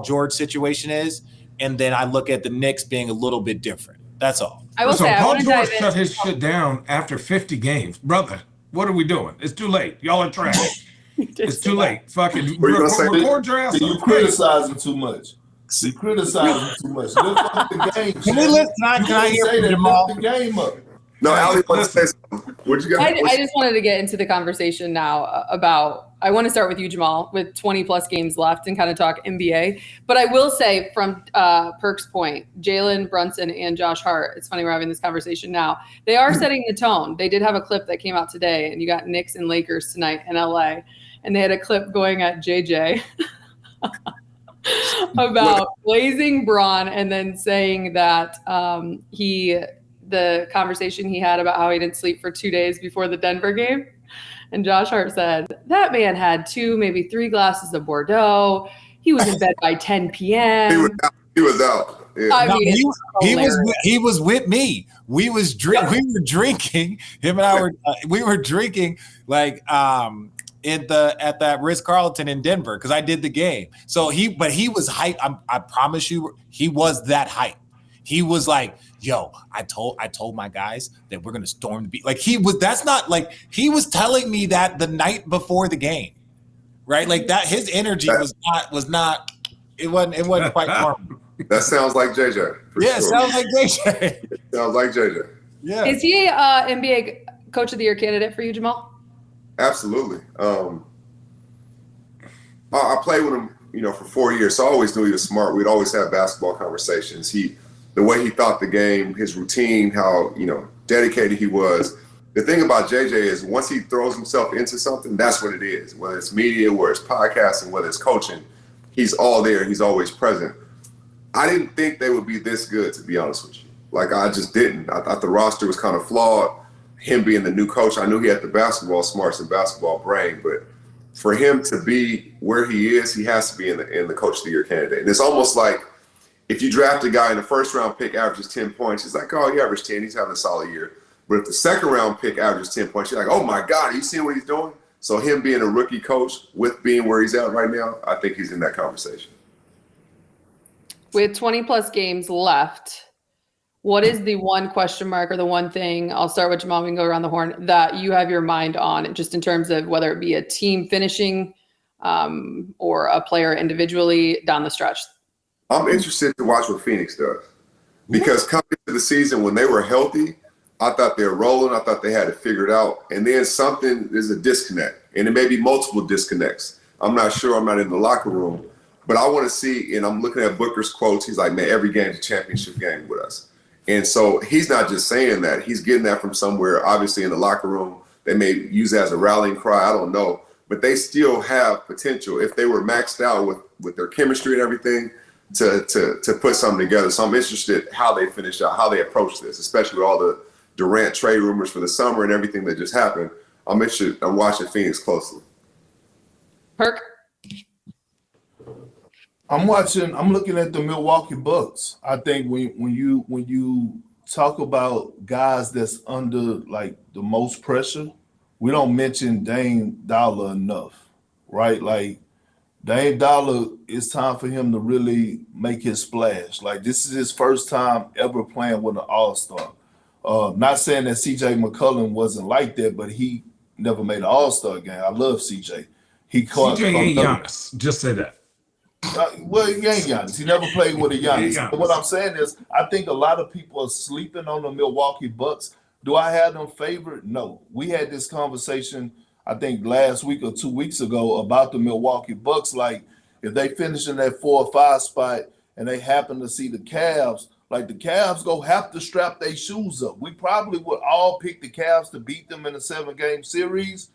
George situation is. And then I look at the Knicks being a little bit different. That's all. I will say, Paul I George dive shut his shit down after 50 games. Brother, what are we doing? It's too late. Y'all are trash. It's too late. Fucking record your ass. You criticizing too much. You criticizing too much. Lift up the game. Can we listen? Can I hear from Jamal? Lift the game up. No, Ali wants to say something. What you got? I just wanted to get into the conversation now about, I want to start with you, Jamal, with 20 plus games left and kind of talk NBA. But I will say from Perk's point, Jalen Brunson and Josh Hart, it's funny we're having this conversation now. They are setting the tone. They did have a clip that came out today, and you got Knicks and Lakers tonight in LA. And they had a clip going at JJ about blazing Braun and then saying that the conversation he had about how he didn't sleep for 2 days before the Denver game. And Josh Hart said, that man had 2, maybe 3 glasses of Bordeaux. He was in bed by 10 p.m. He was out. Yeah. I No, mean, he was with me. We were drinking. Him and I were drinking like at that Ritz-Carlton in Denver because I did the game. So he was hype. I promise you, he was that hype. He was like, yo, I told my guys that we're gonna storm the beach. Like he was telling me that the night before the game, right? Like that his energy was not it wasn't quite normal. That sounds like JJ. Yeah, sure. Sounds like JJ. Sounds like JJ. Yeah. Is he NBA Coach of the Year candidate for you, Jamal? Absolutely. I played with him, for 4 years, so I always knew he was smart. We'd always have basketball conversations. The way he thought the game, his routine, how, dedicated he was. The thing about JJ is once he throws himself into something, that's what it is. Whether it's media, whether it's podcasting, whether it's coaching, he's all there. He's always present. I didn't think they would be this good, to be honest with you. Like, I just didn't. I thought the roster was kind of flawed. Him being the new coach, I knew he had the basketball smarts and basketball brain, but for him to be where he is, he has to be in the Coach of the Year candidate. And it's almost like if you draft a guy in the first round pick averages 10 points, it's like, oh, he averaged 10, he's having a solid year. But if the second round pick averages 10 points, you're like, oh my God, are you seeing what he's doing? So him being a rookie coach with being where he's at right now, I think he's in that conversation. With 20 plus games left, what is the one question mark or the one thing, I'll start with Jamal, we can go around the horn, that you have your mind on, just in terms of whether it be a team finishing or a player individually down the stretch? I'm interested to watch what Phoenix does. Because coming into the season when they were healthy, I thought they were rolling. I thought they had it figured out. And then there's a disconnect. And it may be multiple disconnects. I'm not sure. I'm not in the locker room. But I want to see, and I'm looking at Booker's quotes. He's like, man, every game's a championship game with us. And so he's not just saying that. He's getting that from somewhere, obviously in the locker room. They may use it as a rallying cry. I don't know. But they still have potential if they were maxed out with their chemistry and everything to put something together. So I'm interested how they finish out, how they approach this, especially with all the Durant trade rumors for the summer and everything that just happened. I'm interested. I'm watching Phoenix closely. Perk? I'm looking at the Milwaukee Bucks. I think when you talk about guys that's under like the most pressure, we don't mention Dame Dollar enough, right? Like Dame Dollar, it's time for him to really make his splash. Like this is his first time ever playing with an All-Star. Not saying that CJ McCollum wasn't like that, but he never made an All-Star game. I love CJ. CJ ain't Giannis. Just say that. Well, he ain't Giannis. He never played with a Giannis. But what I'm saying is, I think a lot of people are sleeping on the Milwaukee Bucks. Do I have them favored? No. We had this conversation, I think, last week or 2 weeks ago about the Milwaukee Bucks. Like, if they finish in that 4 or 5 spot and they happen to see the Cavs, like the Cavs go have to strap their shoes up. We probably would all pick the Cavs to beat them in a 7-game series,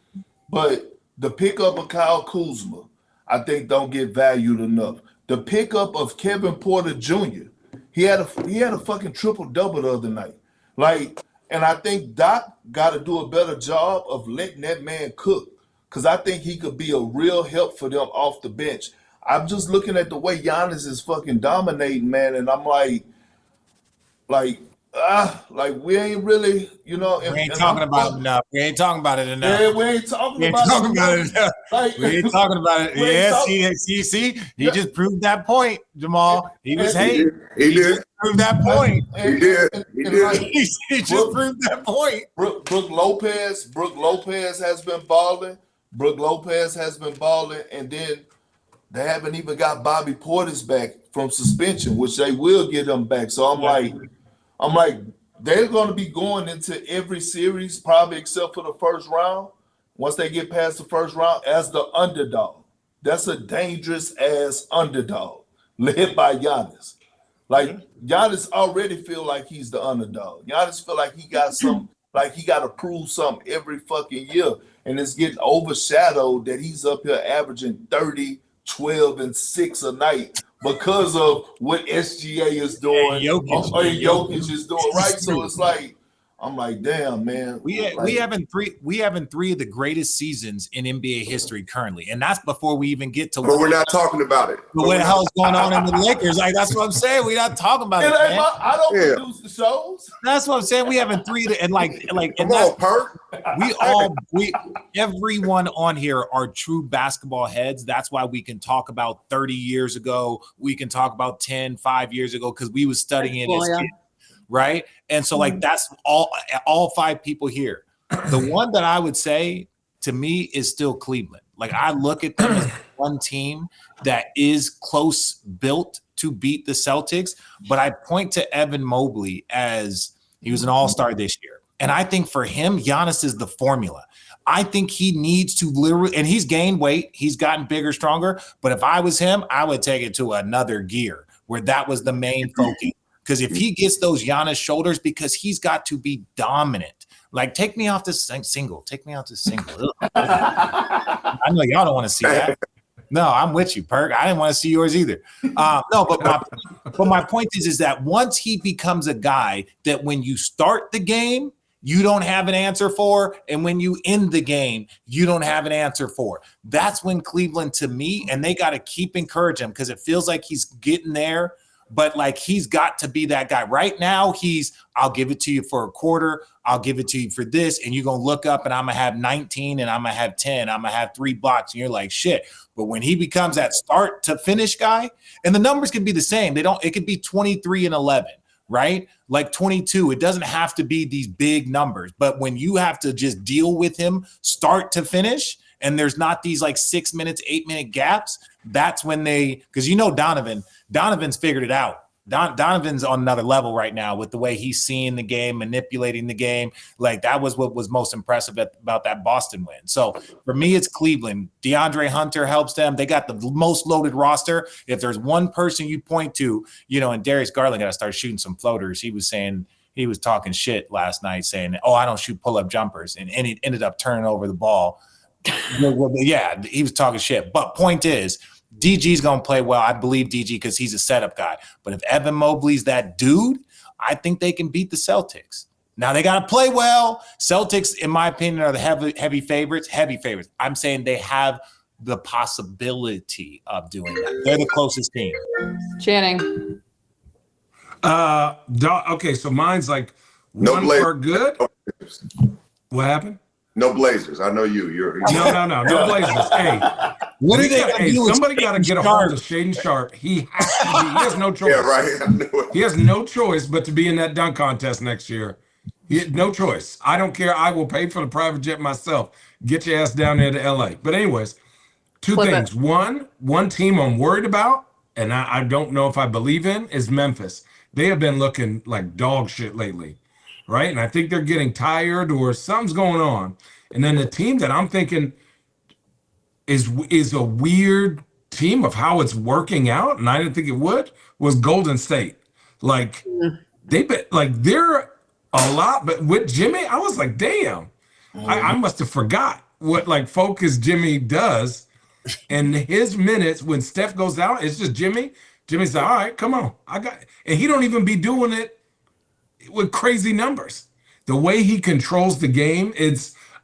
but the pickup of Kyle Kuzma, I think don't get valued enough. The pickup of Kevin Porter Jr., he had a fucking triple-double the other night. Like, and I think Doc got to do a better job of letting that man cook, because I think he could be a real help for them off the bench. I'm just looking at the way Giannis is fucking dominating, man, and I'm like we ain't really, you know. We ain't talking about it enough. We ain't talking about it enough. Yeah, we ain't talking about it enough. Like, we ain't talking about it. Yes, see, he just proved that point, Jamal. He was hating. He did. Just proved that point. He did. He just proved that point. Brook Lopez has been balling. And then they haven't even got Bobby Portis back from suspension, which they will get him back. So I'm like, they're going to be going into every series, probably except for the first round. Once they get past the first round, as the underdog. That's a dangerous ass underdog led by Giannis. Like Giannis already feel like he's the underdog. Giannis feel like he got to prove something every fucking year, and it's getting overshadowed that he's up here averaging 30, 12, and 6 a night because of what SGA is doing, and Jokic is doing, right? So it's like, I'm like, damn, man. We having three of the greatest seasons in NBA history currently, and that's before we even get to. But we're not talking about it. What the hell's going on in the Lakers? Like that's what I'm saying. We're not talking about it. Man. I don't produce the shows. That's what I'm saying. We having three and Come on, Perk. Everyone on here are true basketball heads. That's why we can talk about 30 years ago. We can talk about 5 years ago because we was studying it as kids. Right. And so like that's all 5 people here. The one that I would say to me is still Cleveland. Like I look at them as one team that is close built to beat the Celtics. But I point to Evan Mobley as he was an all-star this year. And I think for him, Giannis is the formula. I think he needs to literally, and he's gained weight. He's gotten bigger, stronger. But if I was him, I would take it to another gear where that was the main focus. Because if he gets those Giannis shoulders, because he's got to be dominant. Like, take me off this single. Take me out this single. I know y'all don't want to see that. No, I'm with you, Perk. I didn't want to see yours either. But my point is that once he becomes a guy that when you start the game, you don't have an answer for, and when you end the game, you don't have an answer for. That's when Cleveland, to me, and they got to keep encouraging him because it feels like he's getting there, but like he's got to be that guy. Right now, I'll give it to you for a quarter, I'll give it to you for this, and you're going to look up and I'm going to have 19 and I'm going to have 10, I'm going to have 3 blocks, and you're like, shit. But when he becomes that start to finish guy, and the numbers can be the same, it could be 23 and 11. Right? Like 22, it doesn't have to be these big numbers, but when you have to just deal with him start to finish, and there's not these like 6 minutes, 8 minute gaps, that's when because Donovan's figured it out. Donovan's on another level right now with the way he's seeing the game, manipulating the game. Like that was what was most impressive about that Boston win. So for me, it's Cleveland. DeAndre Hunter helps them. They got the most loaded roster. If there's one person you point to, and Darius Garland got to start shooting some floaters. He was talking shit last night saying, oh, I don't shoot pull-up jumpers. And he ended up turning over the ball. Yeah, he was talking shit. But point is, DG's going to play well. I believe DG because he's a setup guy. But if Evan Mobley's that dude, I think they can beat the Celtics. Now, they got to play well. Celtics, in my opinion, are the heavy favorites. I'm saying they have the possibility of doing that. They're the closest team. Channing. Okay, so mine's like one for good. What happened? No Blazers. I know you're no Blazers. Hey, what are they? Somebody got to get a hold of Shaden Sharp. He has no choice. Yeah, right. I knew it. He has no choice but to be in that dunk contest next year. No choice. I don't care. I will pay for the private jet myself. Get your ass down there to LA. But anyways, two things. One team I'm worried about, and I don't know if I believe in, is Memphis. They have been looking like dog shit lately. Right? And I think they're getting tired or something's going on. And then the team that I'm thinking is a weird team of how it's working out, and I didn't think it would, was Golden State. Like they're a lot, but with Jimmy, I was like, damn, I must have forgot what like focus Jimmy does. And his minutes when Steph goes out, it's just Jimmy. Jimmy's like, all right, come on. And he don't even be doing it with crazy numbers. The way he controls the game,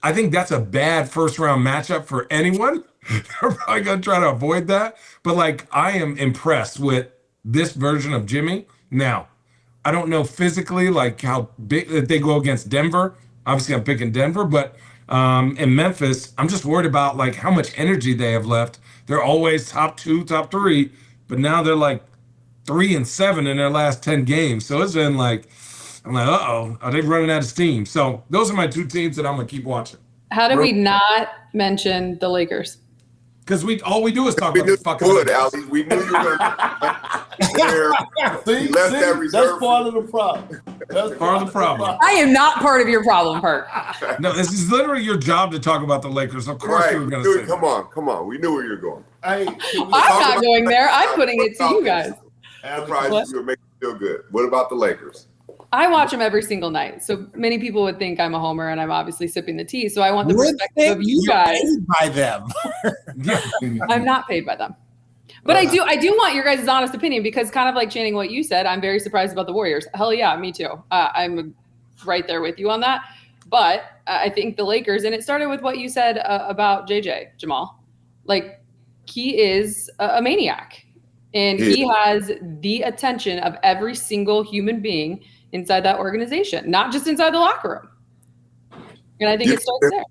I think that's a bad first round matchup for anyone. They're probably gonna try to avoid that. But like, I am impressed with this version of Jimmy. Now, I don't know physically like how big if they go against Denver. Obviously, I'm picking Denver, but in Memphis, I'm just worried about like how much energy they have left. They're always top 2, top 3, but now they're like 3-7 in their last 10 games. So it's been like, I'm like, are they running out of steam? So those are my two teams that I'm gonna keep watching. How did we not mention the Lakers? Because all we do is talk about the fucking. Ali. We knew you were See, that reserve. that's part of the problem. That's part of the problem. I am not part of your problem, Perk. No, this is literally your job to talk about the Lakers. Of course you were going to say Come on. We knew where you're going. Hey, I'm not going there. I'm putting it to you guys. Surprised you were making me feel good. What about the Lakers? I watch them every single night. So many people would think I'm a homer, and I'm obviously sipping the tea. So I want the perspective of you guys. By them. I'm not paid by them. But I do want your guys' honest opinion, because kind of like Channing what you said, I'm very surprised about the Warriors. Hell yeah, me too. I'm right there with you on that. But I think the Lakers, and it started with what you said about JJ, Jamal. Like, he is a maniac. And he has the attention of every single human being inside that organization, not just inside the locker room. And I think it starts there.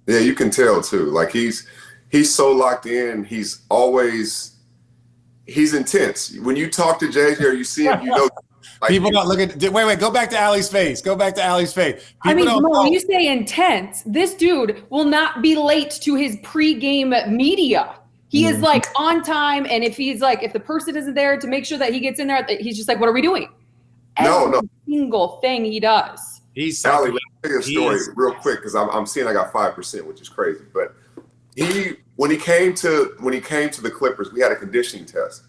Yeah, you can tell too. Like he's so locked in. He's intense. When you talk to JJ or you see him, like, people don't look at. Wait. Go back to Allie's face. When you say intense, this dude will not be late to his pregame media. He is like on time, and if the person isn't there to make sure that he gets in there, he's just like, what are we doing? Every single thing he does. Allie, let me tell you a story real quick, because I'm seeing I got 5%, which is crazy. But when he came to the Clippers, we had a conditioning test,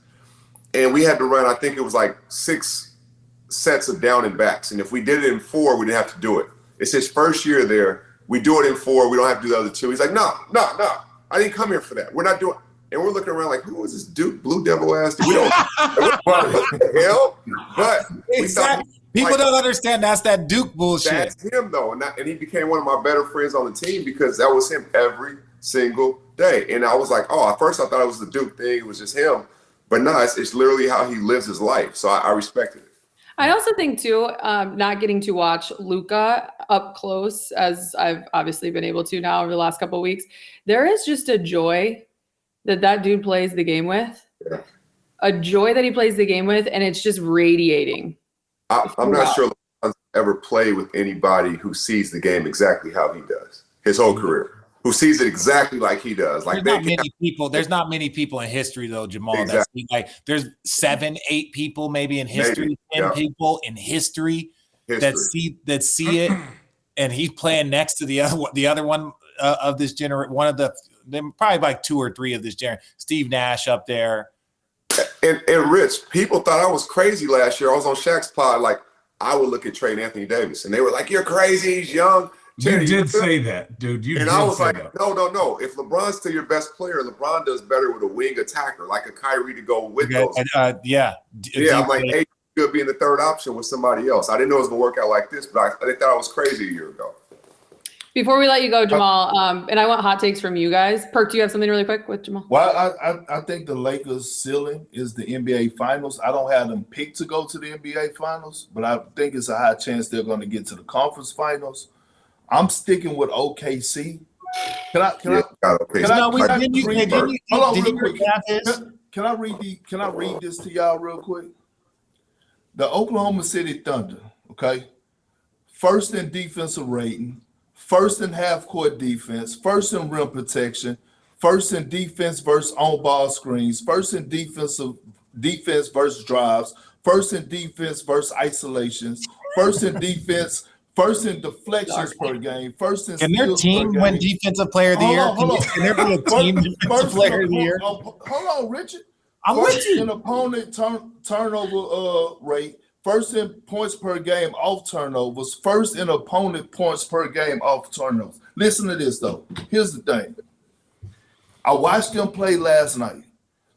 and we had to run. I think it was like 6 sets of down and backs, and if we did it in 4, we didn't have to do it. It's his first year there. We do it in 4. We don't have to do the other 2. He's like, no. I didn't come here for that. We're not doing. And we're looking around like, who is this dude, Blue Devil ass? We don't. What the hell? But People don't understand that's that Duke bullshit. That's him though, and he became one of my better friends on the team because that was him every single day. And I was like, oh, at first I thought it was the Duke thing, it was just him, but no, it's literally how he lives his life. So I respected it. I also think too, not getting to watch Luka up close as I've obviously been able to now over the last couple of weeks, there is just a joy that dude plays the game with. Yeah. A joy that he plays the game with, and it's just radiating. I'm not sure LeBron's ever played with anybody who sees the game exactly how he does his whole career, who sees it exactly like he does. Like there's not many people in history though, Jamal. Exactly. That's like there's 7, 8 people maybe in history, 10 people in history that see it, and he's playing next to the other one of this generation. One of the probably like 2 or 3 of this generation. Steve Nash up there. And Rich, people thought I was crazy last year. I was on Shaq's pod. Like, I would look at Trey and Anthony Davis, and they were like, "You're crazy. He's young." You did say that, dude. And I was like, no. If LeBron's still your best player, LeBron does better with a wing attacker, like a Kyrie to go with those. I'm like, hey, you could be in the third option with somebody else. I didn't know it was going to work out like this, but they thought I was crazy a year ago. Before we let you go, Jamal, and I want hot takes from you guys. Perk, do you have something really quick with Jamal? Well, I think the Lakers' ceiling is the NBA Finals. I don't have them picked to go to the NBA Finals, but I think it's a high chance they're going to get to the conference finals. I'm sticking with OKC. Can I read this to y'all real quick? The Oklahoma City Thunder, okay? First in defensive rating, first in half-court defense, first in rim protection, first in defense versus on-ball screens, first in defense versus drives, first in defense versus isolations, first in defense, first in deflections per game, first in Can their team win defensive player of the year? Can there be a team defensive player of the year? Hold on, Richard. I'm with you. In opponent turnover rate, first in points per game off turnovers, first in opponent points per game off turnovers. Listen to this, though. Here's the thing. I watched them play last night.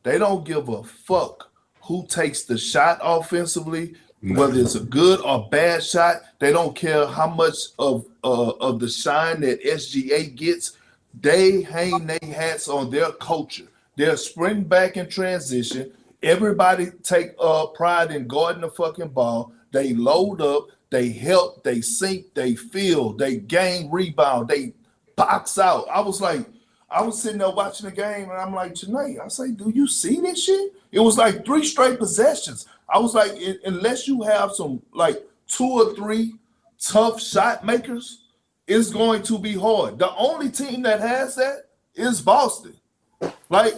They don't give a fuck who takes the shot offensively, whether it's a good or bad shot. They don't care how much of the shine that SGA gets. They hang their hats on their culture. They're spring back in transition. Everybody take pride in guarding the fucking ball. They load up, they help, they sink, they fill, they gain rebound, they box out. I was sitting there watching the game, and I'm like, Janae, I say, do you see this shit? It was like 3 straight possessions. I was like, unless you have some like 2 or 3 tough shot makers, it's going to be hard. The only team that has that is Boston. Like,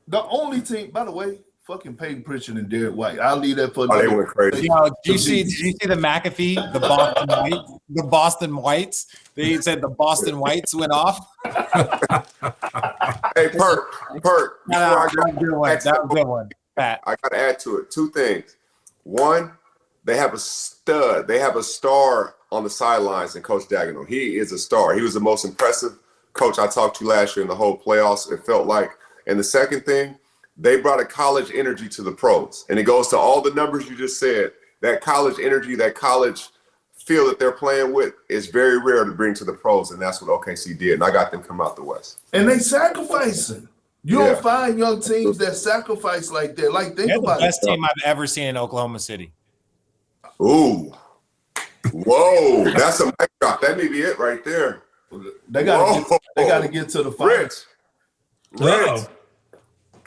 the only team, by the way, fucking Peyton Pritchard and Derek White. I'll leave that for they went crazy. Did you see the McAfee, the Boston Whites? They said the Boston Whites went off. Hey, Perk. That was a good one, Pat. I got to add to it 2 things. One, they have a stud. They have a star on the sidelines in Coach Dagenham. He is a star. He was the most impressive coach I talked to last year in the whole playoffs, it felt like. And the second thing, they brought a college energy to the pros. And it goes to all the numbers you just said. That college energy, that college feel that they're playing with is very rare to bring to the pros. And that's what OKC did. And I got them come out the West. And they sacrificing. You don't find young teams that sacrifice like that. Like, think about it. They're the best team I've ever seen in Oklahoma City. Ooh. Whoa. That's a mic drop. That may be it right there. They got to get to the finals. Rich.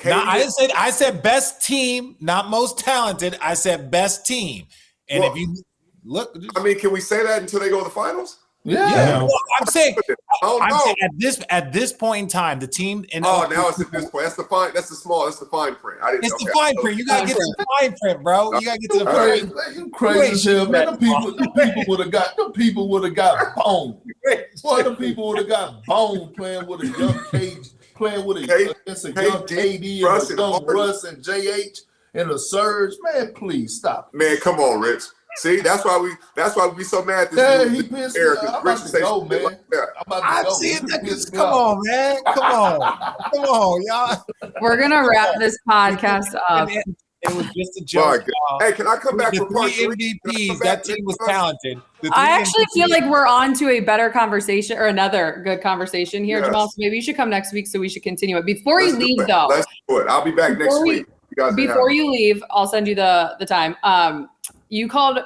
Now, I said best team, not most talented. I said best team. And if you look, I mean, can we say that until they go to the finals? Yeah. Well, I'm saying at this point in time, the team. Now it's at this point. That's the fine. That's the fine print. The fine print. You gotta get to the fine print, bro. You gotta get to the fine print. You crazy as hell, man. The people would have got boned. Boy, the people would have got boned playing with a young Cage, against a young KD and a young Russ and JH and a Surge. Man, please stop. Man, come on, Rich. See, that's why we be so mad. He pissed me off. I'm about to go, man. Come on, man. Come on, y'all. We're gonna wrap this podcast up. It was just a My joke. God. Hey, can I come back The for part 3 3? MVPs. That team was talented. The three I actually feel MVPs. like we're on to a better conversation or another good conversation here, Yes. Jamal. So maybe you should come next week so we should continue it. Before Let's you do leave, it. though. Let's do it. I'll be back next Before we- week. You guys can Before have you leave, I'll send you the time. You called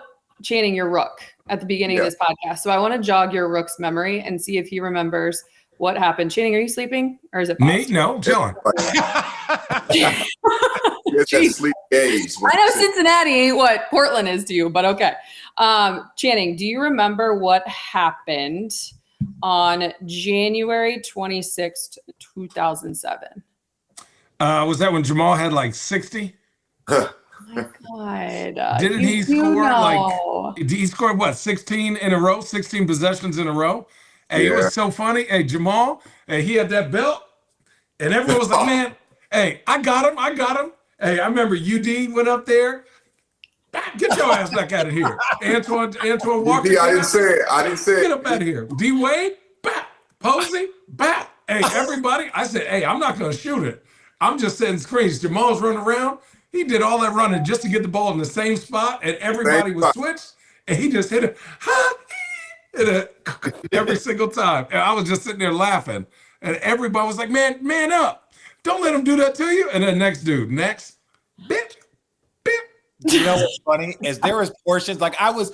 Channing your rook at the beginning of this podcast. So I want to jog your rook's memory and see if he remembers what happened. Channing, are you sleeping or is it Me? paused? No, chilling. It's that sleep gaze. I know Cincinnati ain't what Portland is to you, but okay. Channing, do you remember what happened on January 26th, 2007? Was that when Jamal had like 60? Oh my God. Didn't You he do score know. he scored what, 16 in a row, 16 possessions in a row? Hey, it Yeah. was so funny. Hey, Jamal, hey, he had that belt, and everyone was like, man, hey, I got him. Hey, I remember UD went up there. Get your ass back out of here. Antoine Walker. I didn't say it. Get up out of here. D Wade, bat. Posey, bat. Hey, everybody. I said, hey, I'm not going to shoot it. I'm just setting screens. Jamal's running around. He did all that running just to get the ball in the same spot, and everybody was switched, and he just hit it every single time. And I was just sitting there laughing, and everybody was like, man up. Don't let him do that to you. And then next dude, bitch. You know what's funny is there was portions like I was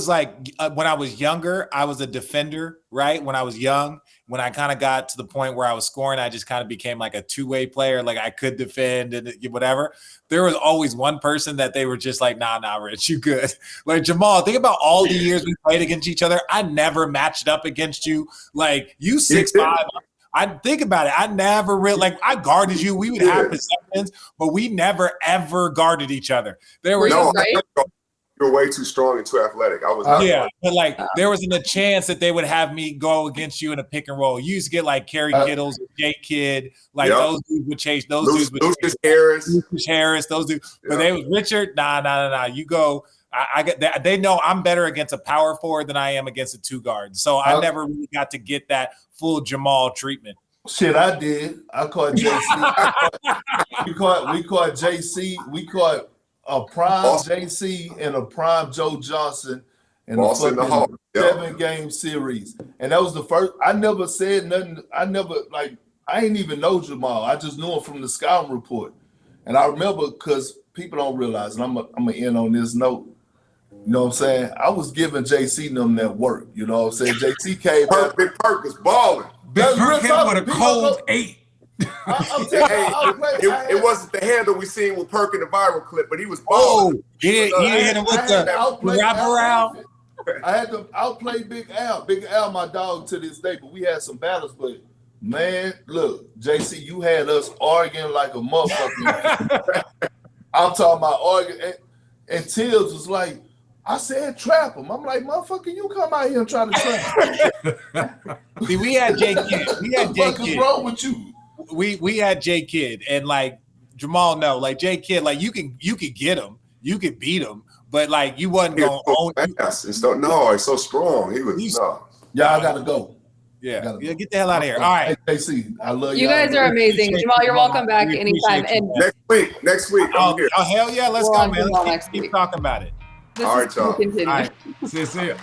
like when I was younger, I was a defender, right? When I was young, when I kind of got to the point where I was scoring, I just kind of became like a two-way player. Like I could defend and whatever. There was always one person that they were just like, nah, Rich, you good. Like Jamal, think about all the years we played against each other. I never matched up against you. Like you 6'5". I think about it. I never really I guarded you. We would have possessions, but we never ever guarded each other. There were right? You're way too strong and too athletic. I was but there wasn't a chance that they would have me go against you in a pick and roll. You used to get like Kerry Kittles, Jake Kidd, those dudes would chase those dudes. Lucas Harris, those dudes. But they was Richard. Nah. You go. I get that. They know I'm better against a power forward than I am against a two guard. So I never really got to get that full Jamal treatment. Shit, I did. I caught JC. we caught JC. We caught a prime JC and a prime Joe Johnson in a fucking 7-game series. And that was the first. I never said nothing. I ain't even know Jamal. I just knew him from the scouting report. And I remember because people don't realize, and I'm gonna end on this note. You know what I'm saying? I was giving JC them that work. You know what I'm saying? JC came out. Big Perk is balling. Big Perk hit with a cold 8. It wasn't the handle we seen with Perk in the viral clip, but he was balling. He hit him with the wraparound. I had to outplay Big Al. Big Al, my dog to this day, but we had some battles. But man, look, JC, you had us arguing like a motherfucker. I'm talking about arguing. And Tibbs was like, I said trap him. I'm like, motherfucker, you come out here and try to trap him. See, we had J Kidd. What is wrong with you? We had J Kidd, and like Jamal, J Kidd, you could get him, you could beat him, but you wasn't gonna own. It's so strong. He was no. Yeah, I gotta go. Yeah, get the hell out of here. All right, hey, JC, I love you guys are amazing, Jamal. You're welcome back anytime. And next week. I'm here. Oh hell yeah, let's go, man. Let's keep talking about it. All right, y'all. Continue. All right. See ya.